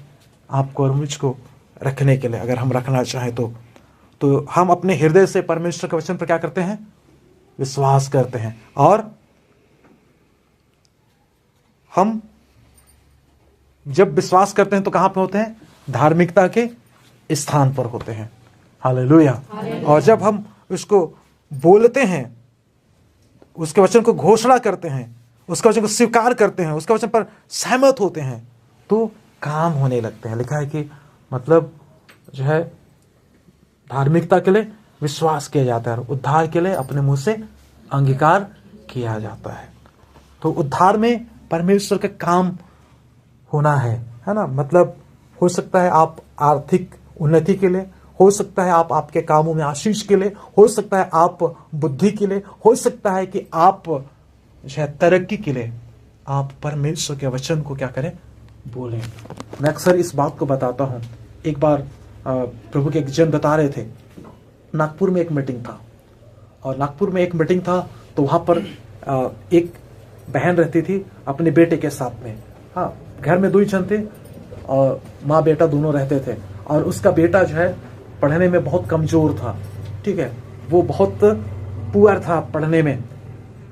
आपको और मुझको रखने के लिए, अगर हम रखना चाहें तो हम अपने हृदय से परमेश्वर के वचन पर क्या करते हैं? विश्वास करते हैं। और हम जब विश्वास करते हैं तो कहां पे होते हैं? धार्मिकता के स्थान पर होते हैं। हालेलुया। और जब हम उसको बोलते हैं, उसके वचन को घोषणा करते हैं, उसके वचन को स्वीकार करते हैं, उसके वचन पर सहमत होते हैं तो काम होने लगते हैं। लिखा है कि मतलब जो है धार्मिकता के लिए विश्वास किया जाता है और उद्धार के लिए अपने मुंह से अंगीकार किया जाता है। तो उद्धार में परमेश्वर का काम होना है ना। मतलब हो सकता है आप आर्थिक उन्नति के लिए, हो सकता है आप आपके कामों में आशीष के लिए, हो सकता है आप बुद्धि के लिए, हो सकता है कि आप तरक्की के लिए आप परमेश्वर के वचन को क्या करें? बोलें। मैं अक्सर इस बात को बताता हूं। एक बार प्रभु के एक जन बता रहे थे, नागपुर में एक मीटिंग था और नागपुर में एक मीटिंग था तो वहां पर एक बहन रहती थी अपने बेटे के साथ में। हाँ, घर में 2 जन थे और माँ बेटा दोनों रहते थे और उसका बेटा जो है पढ़ने में बहुत कमजोर था, ठीक है, वो बहुत पुअर था पढ़ने में।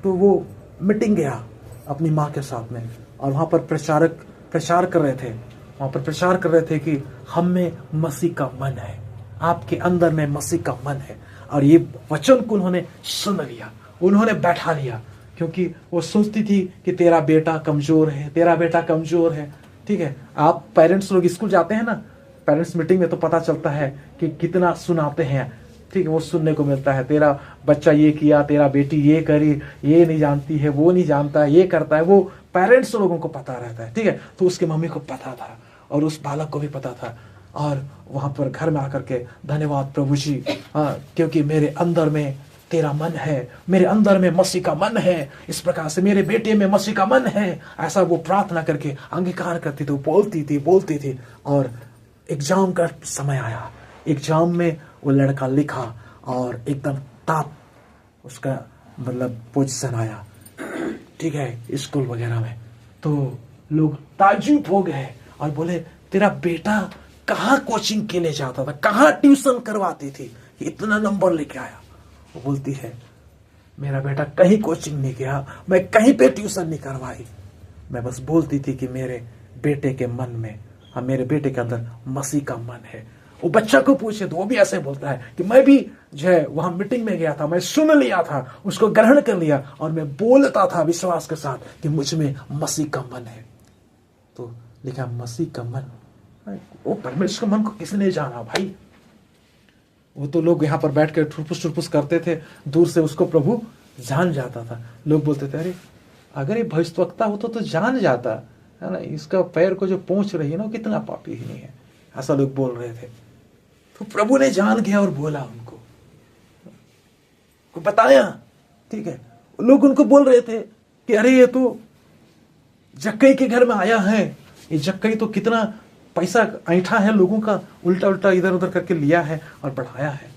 तो वो मीटिंग गया अपनी माँ के साथ में और वहाँ पर प्रचार कर रहे थे। वहाँ पर प्रचार कर रहे थे कि हम में मसीह का मन है, आपके अंदर में मसीह का मन है। और ये वचन को उन्होंने सुन लिया, उन्होंने बैठा लिया, क्योंकि वो सोचती थी कि तेरा बेटा कमजोर है, तेरा बेटा कमजोर है। ठीक है, आप पेरेंट्स लोग स्कूल जाते हैं ना, पेरेंट्स मीटिंग में तो पता चलता है कि कितना सुनाते हैं। ठीक है, वो सुनने को मिलता है, तेरा बच्चा ये किया, तेरा बेटी ये करी, ये नहीं जानती है, वो नहीं जानता है, ये करता है। वो पेरेंट्स लोगों को पता रहता है। ठीक है, तो उसके मम्मी को पता था और उस बालक को भी पता था। और वहां पर घर में आकर के धन्यवाद प्रभु जी, क्योंकि मेरे अंदर में तेरा मन है, मेरे अंदर में मसीह का मन है, इस प्रकार से मेरे बेटे में मसीह का मन है। ऐसा वो प्रार्थना करके अंगीकार करती थी, बोलती थी। और एग्जाम का समय आया, एग्जाम में वो लड़का लिखा और एकदम टॉप उसका मतलब पोजीशन आया, ठीक है, स्कूल वगैरह में। तो लोग ताज्जुब हो गए और बोले तेरा बेटा कहाँ कोचिंग के लिए जाता था, कहाँ ट्यूशन करवाती थी, इतना नंबर लेके आया। वो बोलती है मेरा बेटा कहीं कोचिंग नहीं गया, मैं कहीं पे ट्यूशन नहीं करवाई, मैं बस बोलती थी कि मेरे बेटे के मन में, हाँ मेरे बेटे के अंदर मसीह का मन है। वो बच्चा को पूछे तो वो भी ऐसे बोलता है कि मैं भी जो है वहां मीटिंग में गया था, मैं सुन लिया था, उसको ग्रहण कर लिया और मैं बोलता था विश्वास के साथ कि मुझ में मसीह का मन है। तो लिखा मसीह का मन, वो परमेश्वर के मन को किसने जाना भाई? वो तो लोग यहाँ पर बैठ कर ठुरपुस ठुरपुस करते थे, दूर से उसको प्रभु जान जाता था। लोग बोलते थे अरे अगर ये भविष्यवक्ता होता तो जान जाता है ना, इसका पैर को जो पहुंच रही है ना वो कितना पापी ही नहीं है, ऐसा लोग बोल रहे थे। तो प्रभु ने जान गया और बोला उनको को बताया, ठीक है। लोग उनको बोल रहे थे कि अरे ये तो जक्कई के घर में आया है, ये जक्कई तो कितना पैसा ऐंठा है लोगों का, उल्टा उल्टा इधर उधर करके लिया है और बढ़ाया है।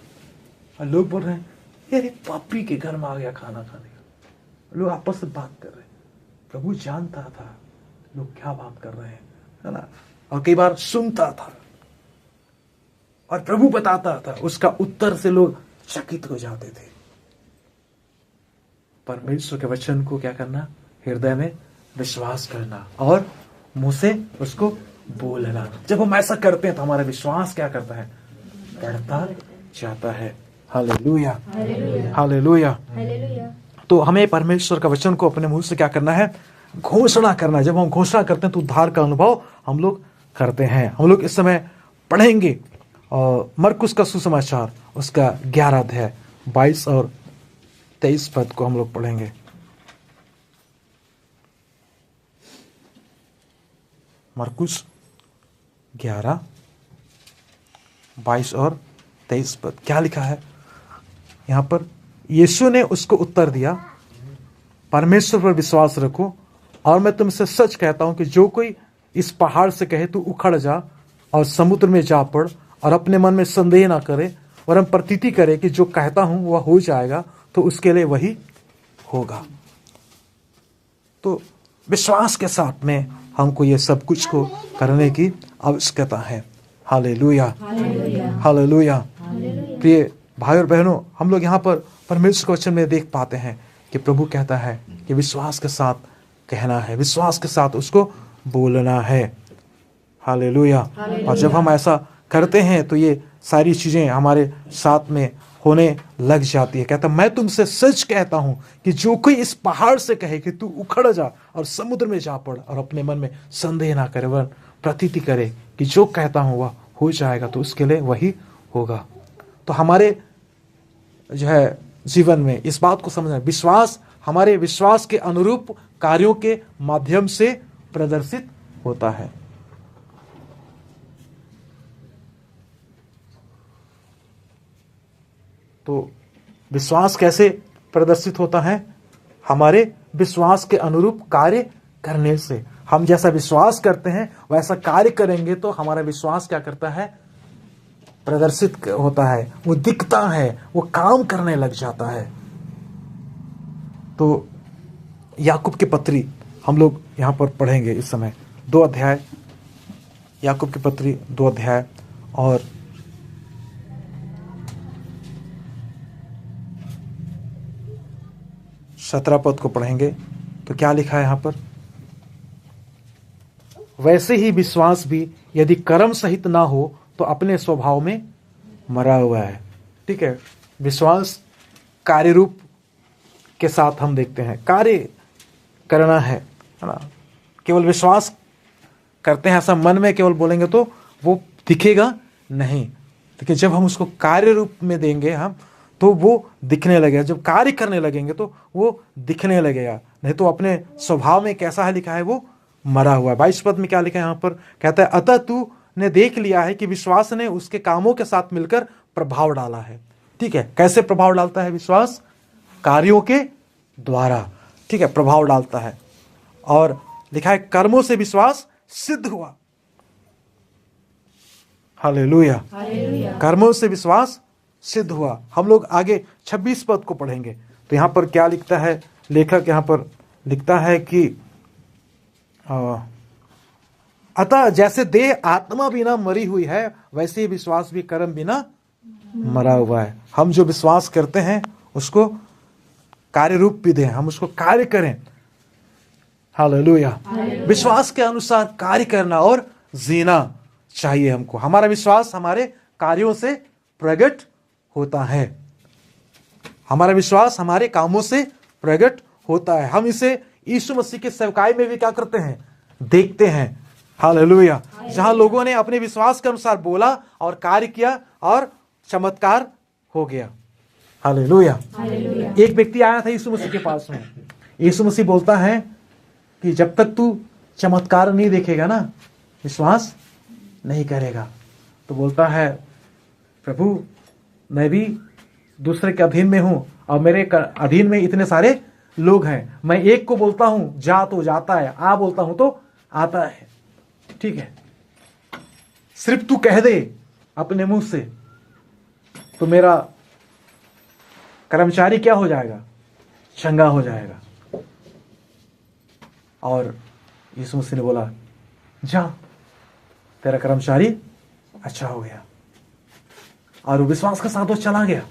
और लोग बोल रहे हैं अरे पापी के घर में आ गया खाना खाने का। लोग आपस में बात कर रहे हैं, प्रभु जानता था लोग क्या बात कर रहे हैं, है ना, और कई बार सुनता था और प्रभु बताता था, उसका उत्तर से लोग चकित हो जाते थे। परमेश्वर के वचन को क्या करना, हृदय में विश्वास करना और मुंह से उसको बोलना। जब हम ऐसा करते हैं तो हमारा विश्वास क्या करता है, बढ़ता जाता है। Hallelujah, hallelujah. तो हमें परमेश्वर का वचन को अपने मुंह से क्या करना है, घोषणा करना। जब हम घोषणा करते हैं तो उद्धार का अनुभव हम लोग करते हैं। हम लोग इस समय पढ़ेंगे और मरकुस का सुसमाचार उसका 11 अध्याय 22 और 23 पद को हम लोग पढ़ेंगे। मरकुस 11 22 और 23 पद क्या लिखा है यहाँ पर? यीशु ने उसको उत्तर दिया, परमेश्वर पर विश्वास रखो और मैं तुमसे सच कहता हूं कि जो कोई इस पहाड़ से कहे तू उखड़ जा और समुद्र में जा पड़ और अपने मन में संदेह ना करे वरन प्रतीति करे कि जो कहता हूं वह हो जाएगा, तो उसके लिए वही होगा। तो विश्वास के साथ में हमको ये सब कुछ को करने की आवश्यकता है। Hallelujah, hallelujah. प्रिय भाई और बहनों, हम लोग यहाँ पर परमेश्वर के वचन में देख पाते हैं कि प्रभु कहता है कि विश्वास के साथ कहना है, विश्वास के साथ उसको बोलना है। हालेलुया। और जब हम ऐसा करते हैं तो ये सारी चीजें हमारे साथ में होने लग जाती है। कहता मैं तुमसे सच कहता हूं कि जो कोई इस पहाड़ से कहे कि तू उखड़ जा और समुद्र में जा पड़ और अपने मन में संदेह ना करे वरन प्रतीति करे कि जो कहता हूं वह हो जाएगा, तो उसके लिए वही होगा। तो हमारे जो है जीवन में इस बात को समझना, विश्वास हमारे विश्वास के अनुरूप कार्यों के माध्यम से प्रदर्शित होता है। तो विश्वास कैसे प्रदर्शित होता है? हमारे विश्वास के अनुरूप कार्य करने से। हम जैसा विश्वास करते हैं वैसा कार्य करेंगे तो हमारा विश्वास क्या करता है, प्रदर्शित होता है, वो दिखता है, वो काम करने लग जाता है। तो याकूब की पत्री हम लोग यहाँ पर पढ़ेंगे इस समय 2 अध्याय, याकूब की पत्री 2 अध्याय और 17 पद को पढ़ेंगे। तो क्या लिखा है यहाँ पर? वैसे ही विश्वास भी यदि कर्म सहित ना हो तो अपने स्वभाव में मरा हुआ है। ठीक है, विश्वास कार्य रूप के साथ हम देखते हैं, कार्य करना है ना। केवल विश्वास करते हैं ऐसा मन में केवल बोलेंगे तो वो दिखेगा नहीं, लेकिन जब हम उसको कार्य रूप में देंगे हम तो वो दिखने लगेगा। जब कार्य करने लगेंगे तो वो दिखने लगेगा, नहीं तो अपने स्वभाव में कैसा है लिखा है, वो मरा हुआ है। 22 पद में क्या लिखा है यहाँ पर? कहता है अतः तू ने देख लिया है कि विश्वास ने उसके कामों के साथ मिलकर प्रभाव डाला है। ठीक है, कैसे प्रभाव डालता है विश्वास? कार्यों के द्वारा, ठीक है, प्रभाव डालता है। और लिखा है कर्मों से विश्वास सिद्ध हुआ। हालेलुया, कर्मों से विश्वास सिद्ध हुआ। हम लोग आगे 26 पद को पढ़ेंगे। तो यहाँ पर क्या लिखता है लेखक? यहाँ पर लिखता है कि अतः जैसे देह आत्मा बिना मरी हुई है, वैसे ही विश्वास भी कर्म बिना मरा हुआ है। हम जो विश्वास करते हैं उसको कार्य रूप भी दें, हम उसको कार्य करें। हालेलुया। विश्वास के अनुसार कार्य करना और जीना चाहिए हमको। हमारा विश्वास हमारे कार्यों से प्रकट होता है। हमारा विश्वास हमारे कामों से प्रकट होता है। हम इसे यीशु मसीह के सेवकाई में भी क्या करते हैं? देखते हैं। हालेलुया। जहां लोगों ने अपने विश्वास के अनुसार बोला और कार्य किया और चमत्कार हो गया। हालेलुया। एक व्यक्ति आया था यीशु मसीह के पास में। यीशु मसीह बोलता है कि जब तक तू चमत्कार नहीं देखेगा ना, विश्वास नहीं करेगा। तो बोलता है, प्रभु मैं भी दूसरे के अधीन में हूं और मेरे अधीन में इतने सारे लोग हैं। मैं एक को बोलता हूं जा तो जाता है, आ बोलता हूं तो आता है। ठीक है, सिर्फ तू कह दे अपने मुंह से तो मेरा कर्मचारी क्या हो जाएगा? चंगा हो जाएगा। और यीशु मसीह ने बोला, जा तेरा कर्मचारी अच्छा हो गया। और वो विश्वास के साथ वो चला गया।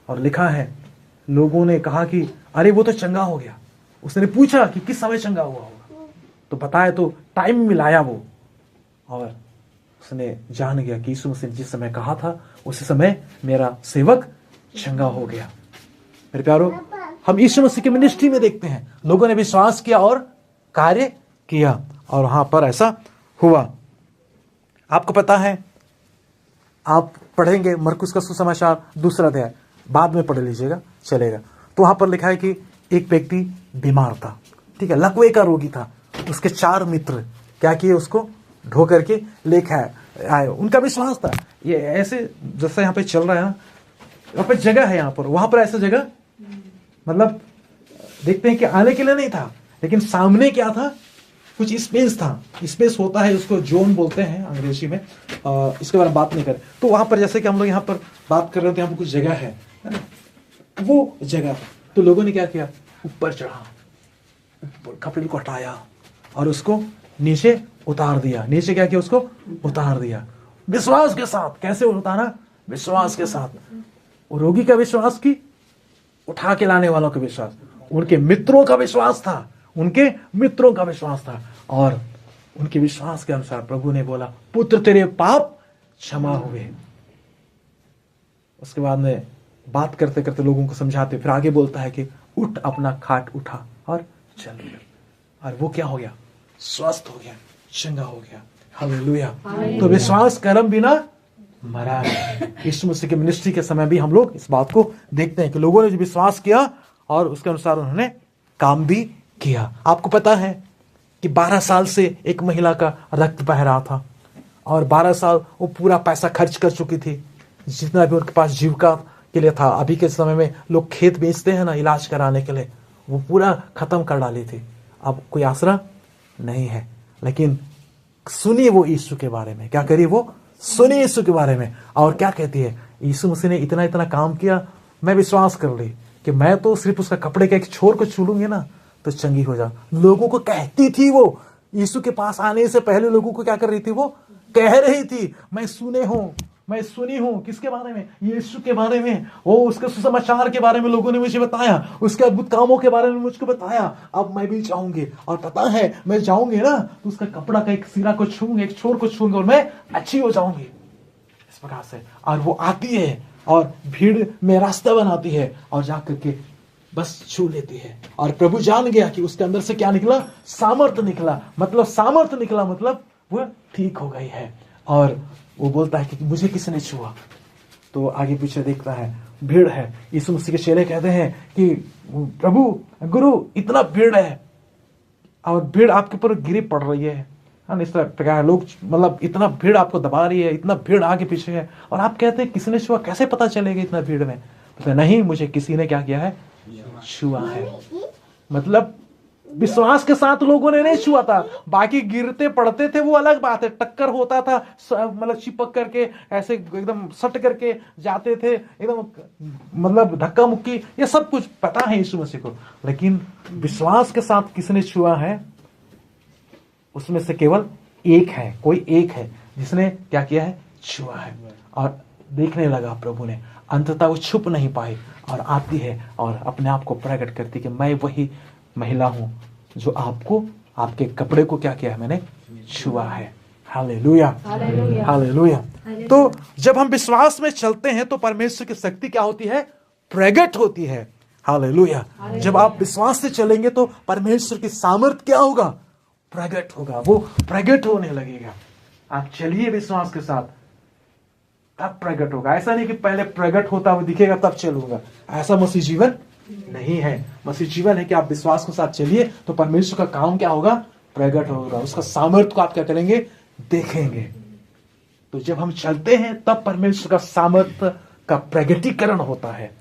और लिखा है लोगों ने कहा कि अरे वो तो चंगा हो गया। उसने पूछा कि किस समय चंगा हुआ होगा, तो बताया तो टाइम मिलाया वो। और उसने जान गया कि यीशु मसीह जिस समय कहा था उसी समय मेरा सेवक चंगा हो गया। मेरे प्यारो, हम यीशु मसीह की मिनिस्ट्री में देखते हैं लोगों ने विश्वास किया और कार्य किया और वहां पर ऐसा हुआ। आपको पता है, आप पढ़ेंगे मरकुस का सुसमाचार 2 अध्याय, बाद में पढ़ लीजिएगा, चलेगा। तो वहां पर लिखा है कि एक व्यक्ति बीमार था। ठीक है, लकवे का रोगी था। उसके 4 मित्र क्या किए? उसको ढो करके लेके आए। उनका विश्वास था। ये ऐसे जैसे यहाँ पे चल रहा है ना, यहाँ पे जगह है, यहाँ पर वहां पर ऐसा जगह मतलब देखते हैं कि आने के लिए नहीं था, लेकिन सामने क्या था? कुछ स्पेस था। स्पेस होता है, उसको जोन बोलते हैं अंग्रेजी में। इसके बारे में बात नहीं करें। तो वहां पर जैसे कि हम लोग यहाँ पर बात कर रहे थे, यहाँ पर कुछ जगह है ना, वो जगह था। तो लोगों ने क्या किया? ऊपर चढ़ा, कपड़े को हटाया और उसको नीचे उतार दिया। नीचे क्या किया? उसको उतार दिया विश्वास के साथ। कैसे उतारा? विश्वास के साथ। रोगी का विश्वास की उठा के लाने वालों का विश्वास, उनके मित्रों का विश्वास था। उनके मित्रों का विश्वास था और उनके विश्वास के अनुसार प्रभु ने बोला, पुत्र तेरे पाप क्षमा हुए। उसके बाद में बात करते करते लोगों को समझाते, फिर आगे बोलता है कि उठ, अपना खाट उठा और चल। और वो क्या हो गया? स्वस्थ हो गया, चंगा हो गया। हालेलुया। तो विश्वास कर्म बिना मरा है। यीशु मसीह के मिनिस्ट्री के समय भी हम लोग इस बात को देखते हैं कि लोगों ने जो विश्वास किया और उसके अनुसार उन्होंने काम भी किया। आपको पता है कि 12 साल से एक महिला का रक्त बह रहा था और 12 साल वो पूरा पैसा खर्च कर चुकी थी, जितना भी उनके पास जीविका के लिए था। अभी के समय में लोग खेत बेचते हैं ना इलाज कराने के लिए, वो पूरा खत्म कर डाली थी। अब कोई आसरा नहीं है। लेकिन सुनिए वो यीशु के बारे में, क्या करिए? वो सुनिए यीशु के बारे में। और क्या कहती है? यीशु मसीह ने इतना इतना काम किया, मैं विश्वास कर ली कि मैं तो सिर्फ उसका कपड़े के एक छोर को छू लूंगी ना तो चंगी हो जा। लोगों को कहती थी वो, यीशु के पास आने से पहले लोगों को क्या कर रही थी? वो कह रही थी, मैं सुनी हूं। किसके बारे में? यीशु के बारे में। वो उसके सुसमाचार के बारे में लोगों ने मुझे बताया, उसके अद्भुत कामों के बारे में मुझको बताया। अब मैं भी जाऊंगी और पता है मैं जाऊंगी ना तो उसका कपड़ा का एक सिरा को छूंगी, एक छोर को छूंगी और मैं अच्छी हो जाऊंगी। इस प्रकार से और वो आती है और भीड़ में रास्ता बनाती है और जाकर के बस छू लेती है। और प्रभु जान गया कि उसके अंदर से क्या निकला? सामर्थ निकला। मतलब वो ठीक हो गई है। और वो बोलता है कि मुझे किसने छुआ? तो आगे पीछे देखता है, भीड़ है। यीशु मसीह के चेले कहते हैं कि प्रभु, गुरु, इतना भीड़ है और भीड़ आपके ऊपर गिरी पड़ रही है। इस तरह लोग मतलब इतना भीड़ आपको दबा रही है, इतना भीड़ आगे पीछे है और आप कहते हैं किसने छुआ? कैसे पता चलेगा इतना भीड़ में? नहीं, मुझे किसी ने क्या किया है? छुआ है। मतलब विश्वास के साथ लोगों ने नहीं छुआ था। बाकी गिरते पड़ते थे वो अलग बात है, टक्कर होता था, मतलब चिपक करके ऐसे एकदम सट करके जाते थे, एकदम मतलब धक्का मुक्की, ये सब कुछ पता है यीशु मसीह को। लेकिन विश्वास के साथ किसने छुआ है? उसमें से केवल एक है, कोई एक है जिसने क्या किया है? छुआ है। और देखने लगा प्रभु ने, अंततः वो छुप नहीं पाई और आती है और अपने आप को प्रकट करती कि मैं वही महिला हूं जो आपको, आपके कपड़े को क्या किया है? मैंने छुआ है। Hallelujah, hallelujah. तो जब हम विश्वास में चलते हैं तो परमेश्वर की शक्ति क्या होती है? प्रकट होती है। हालेलुया। जब आप विश्वास से चलेंगे तो परमेश्वर की सामर्थ क्या होगा? प्रकट होगा, वो प्रकट होने लगेगा। आप चलिए विश्वास के साथ, तब प्रकट होगा। ऐसा नहीं कि पहले प्रकट होता हुआ दिखेगा तब चलूंगा, ऐसा मसीह जीवन नहीं है। मसीह जीवन है कि आप विश्वास के साथ चलिए तो परमेश्वर का काम क्या होगा? प्रकट होगा। उसका सामर्थ्य को आप क्या करेंगे? देखेंगे। तो जब हम चलते हैं तब परमेश्वर का सामर्थ्य का प्रकटीकरण होता है।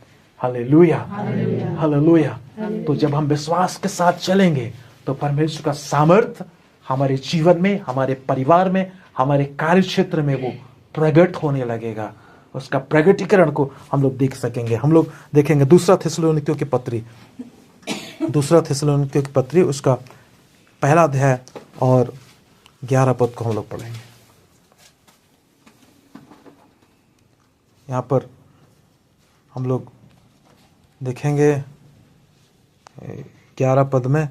Hallelujah, hallelujah. तो जब हम विश्वास के साथ चलेंगे तो परमेश्वर का सामर्थ्य हमारे जीवन में, हमारे परिवार में, हमारे कार्य क्षेत्र में वो प्रकट होने लगेगा। उसका प्रकटीकरण को हम लोग देख सकेंगे। हम लोग देखेंगे दूसरा थिस्सलुनीकियों की पत्री, दूसरा थिस्सलुनीकियों की पत्री, उसका पहला अध्याय और 11 पद को हम लोग पढ़ेंगे। यहाँ पर हम लोग देखेंगे 11 पद में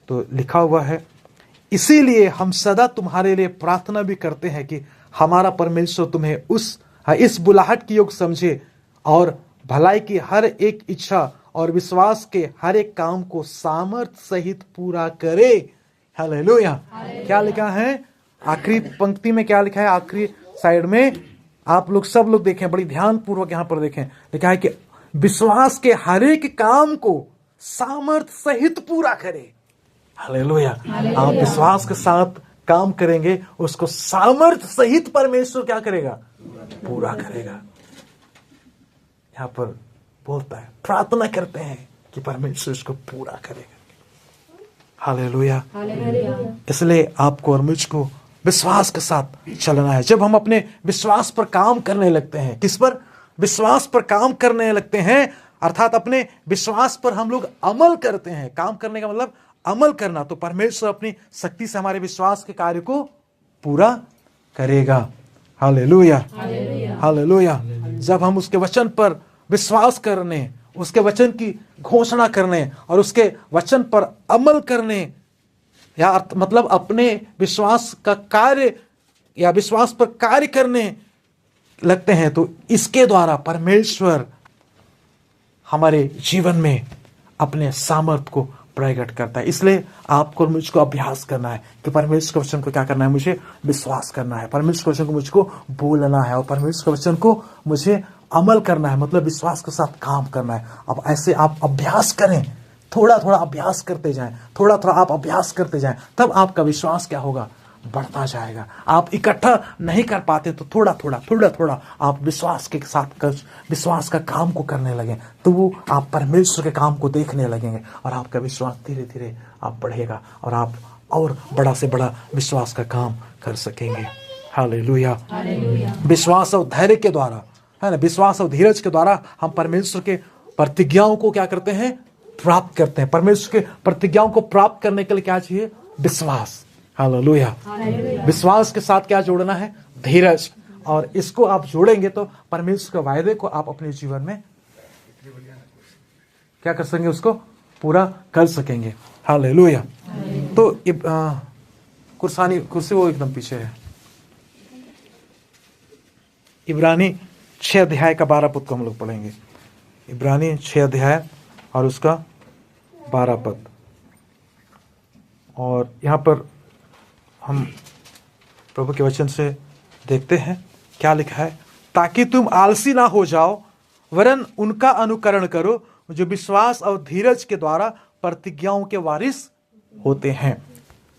तो लिखा हुआ है, इसीलिए हम सदा तुम्हारे लिए प्रार्थना भी करते हैं कि हमारा परमेश्वर तुम्हें इस बुलाहट की योग समझे और भलाई की हर एक इच्छा और विश्वास के हर एक काम को सामर्थ्य सहित पूरा करे। हालेलुया। क्या लिखा है? आखिरी पंक्ति में क्या लिखा है? आखिरी साइड में आप लोग सब लोग देखें, बड़ी ध्यान पूर्वक यहां पर देखें, लिखा है कि विश्वास के हर एक काम को सामर्थ्य सहित पूरा करे। हालेलुया। आप विश्वास के साथ काम करेंगे, उसको सामर्थ्य सहित परमेश्वर क्या करेगा? पूरा करेगा। यहां पर बोलता है, प्रार्थना करते हैं कि परमेश्वर इसको पूरा करेगा। हालेलुया। इसलिए आपको और मुझको विश्वास के साथ चलना है। जब हम अपने विश्वास पर काम करने लगते हैं, किस पर? विश्वास पर काम करने लगते हैं, अर्थात अपने विश्वास पर हम लोग अमल करते हैं। काम करने का मतलब अमल करना। तो परमेश्वर अपनी शक्ति से हमारे विश्वास के कार्य को पूरा करेगा। Hallelujah, hallelujah. जब हम उसके वचन पर विश्वास करने, उसके वचन की घोषणा करने और उसके वचन पर अमल करने, या मतलब अपने विश्वास का कार्य या विश्वास पर कार्य करने लगते हैं, तो इसके द्वारा परमेश्वर हमारे जीवन में अपने सामर्थ्य को प्रकट करता है। इसलिए आपको और मुझको अभ्यास करना है कि परमेश्वर के वचन को क्या करना है? मुझे विश्वास करना है। परमेश्वर के वचन को मुझको बोलना है और परमेश्वर के वचन को मुझे अमल करना है, मतलब विश्वास के साथ काम करना है। अब ऐसे आप अभ्यास करें, थोड़ा थोड़ा अभ्यास करते जाएं, थोड़ा थोड़ा आप अभ्यास करते जाएं, तब आपका विश्वास क्या होगा? बढ़ता जाएगा। आप इकट्ठा नहीं कर पाते तो थोड़ा थोड़ा आप विश्वास के साथ विश्वास का काम को करने लगे, तो वो आप परमेश्वर के काम को देखने लगेंगे और आपका विश्वास धीरे धीरे आप बढ़ेगा और आप और बड़ा से बड़ा विश्वास का काम कर सकेंगे। हालेलुया। विश्वास और धैर्य के द्वारा, है ना, विश्वास और धीरज के द्वारा हम परमेश्वर के प्रतिज्ञाओं को क्या करते हैं? प्राप्त करते हैं। परमेश्वर के प्रतिज्ञाओं को प्राप्त करने के लिए क्या चाहिए? विश्वास। हालेलुया। विश्वास के साथ क्या जोड़ना है? धीरज। और इसको आप जोड़ेंगे तो परमेश्वर के वायदे को आप अपने जीवन में क्या कर सकेंगे? उसको पूरा कर सकेंगे। हालेलुया। तो कुर्सी वो एकदम पीछे है। इब्रानी 6 अध्याय का 12 पद को हम लोग पढ़ेंगे। इब्रानी 6 अध्याय और उसका 12 पद। और यहाँ पर हम प्रभु के वचन से देखते हैं क्या लिखा है, ताकि तुम आलसी ना हो जाओ, वरन उनका अनुकरण करो जो विश्वास और धीरज के द्वारा प्रतिज्ञाओं के वारिस होते हैं।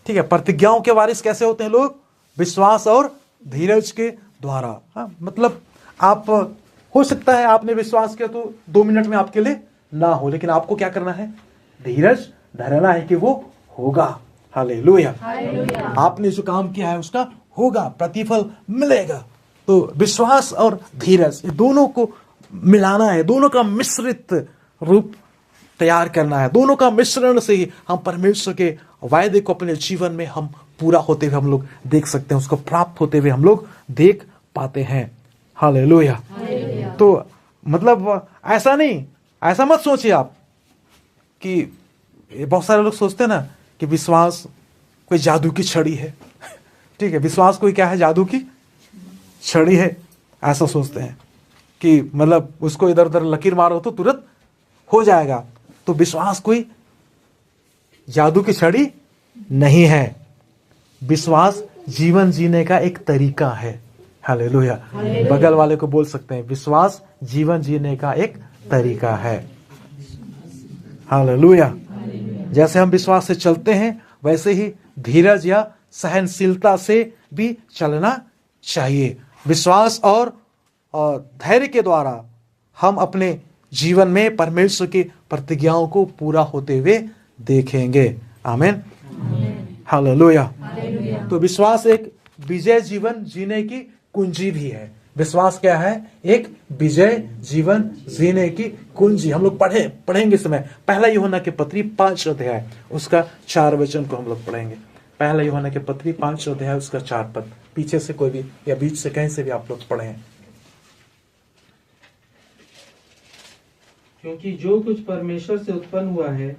ठीक है, प्रतिज्ञाओं के वारिस कैसे होते हैं लोग? विश्वास और धीरज के द्वारा। हाँ, मतलब आप, हो सकता है आपने विश्वास किया तो 2 मिनट में आपके लिए ना हो, लेकिन आपको क्या करना है? धीरज धरना है कि वो होगा। हालेलुया। आपने जो काम किया है उसका होगा, प्रतिफल मिलेगा। तो विश्वास और धीरज, ये दोनों को मिलाना है, दोनों का मिश्रित रूप तैयार करना है। दोनों का मिश्रण से ही हम परमेश्वर के वायदे को अपने जीवन में हम पूरा होते हुए हम लोग देख सकते हैं, उसको प्राप्त होते हुए हम लोग देख पाते हैं। हालेलुया। तो मतलब ऐसा नहीं, ऐसा मत सोचिए आप कि बहुत सारे लोग सोचते हैं ना कि विश्वास कोई जादू की छड़ी है। ठीक है, विश्वास कोई क्या है? जादू की छड़ी है, ऐसा सोचते हैं कि मतलब उसको इधर उधर लकीर मारो तो तुरंत हो जाएगा। तो विश्वास कोई जादू की छड़ी नहीं है। विश्वास जीवन जीने का एक तरीका है। हालेलुया। बगल वाले को बोल सकते हैं, विश्वास जीवन जीने का एक तरीका है। हालेलुया। जैसे हम विश्वास से चलते हैं वैसे ही धीरज या सहनशीलता से भी चलना चाहिए। विश्वास और धैर्य के द्वारा हम अपने जीवन में परमेश्वर की प्रतिज्ञाओं को पूरा होते हुए देखेंगे। आमीन। हालेलुया। तो विश्वास एक विजय जीवन जीने की कुंजी भी है। विश्वास क्या है? एक विजय जीवन जीने की कुंजी। हम लोग पढ़ेंगे इस समय पहला यूहन्ना के पत्री 5 अध्याय उसका 4 वचन को हम लोग पढ़ेंगे। पहला यूहन्ना के पत्री 5 अध्याय उसका 4 पद। पीछे से कोई भी या बीच से कहीं से भी आप लोग पढ़ें। क्योंकि जो कुछ परमेश्वर से उत्पन्न हुआ है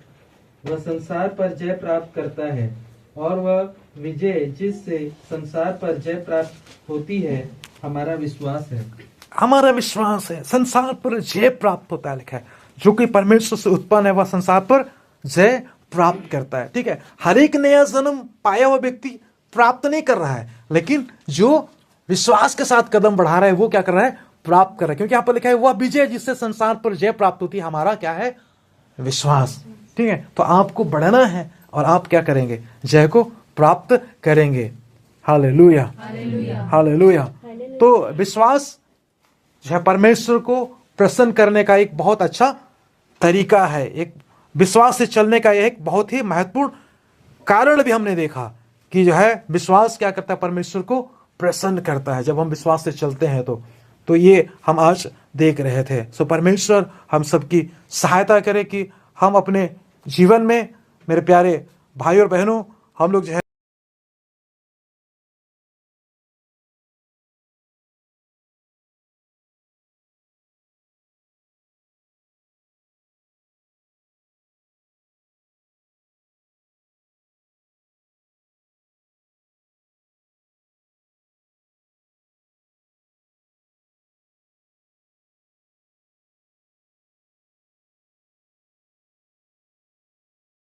वह संसार पर जय प्राप्त करता है, और वह विजय जिससे संसार पर जय प्राप्त होती है हमारा विश्वास है। हमारा विश्वास है, संसार पर जय प्राप्त होता है लिखा है। जो कोई परमेश्वर से उत्पन्न है वह संसार पर जय प्राप्त करता है। ठीक है, हर एक नया जन्म पाया हुआ व्यक्ति प्राप्त नहीं कर रहा है, लेकिन जो विश्वास के साथ कदम बढ़ा रहा है वो क्या कर रहा है? प्राप्त कर रहा है। क्योंकि यहाँ पर लिखा है वह विजय जिससे संसार पर जय प्राप्त होती है हमारा क्या है? विश्वास। ठीक है, तो आपको बढ़ना है और आप क्या करेंगे? जय को प्राप्त करेंगे। हालेलुया। हालेलुया। तो विश्वास जो है परमेश्वर को प्रसन्न करने का एक बहुत अच्छा तरीका है। एक विश्वास से चलने का एक बहुत ही महत्वपूर्ण कारण भी हमने देखा कि जो है विश्वास क्या करता है? परमेश्वर को प्रसन्न करता है जब हम विश्वास से चलते हैं। तो ये हम आज देख रहे थे। सो परमेश्वर हम सबकी सहायता करे कि हम अपने जीवन में, मेरे प्यारे भाई और बहनों, हम लोग जो है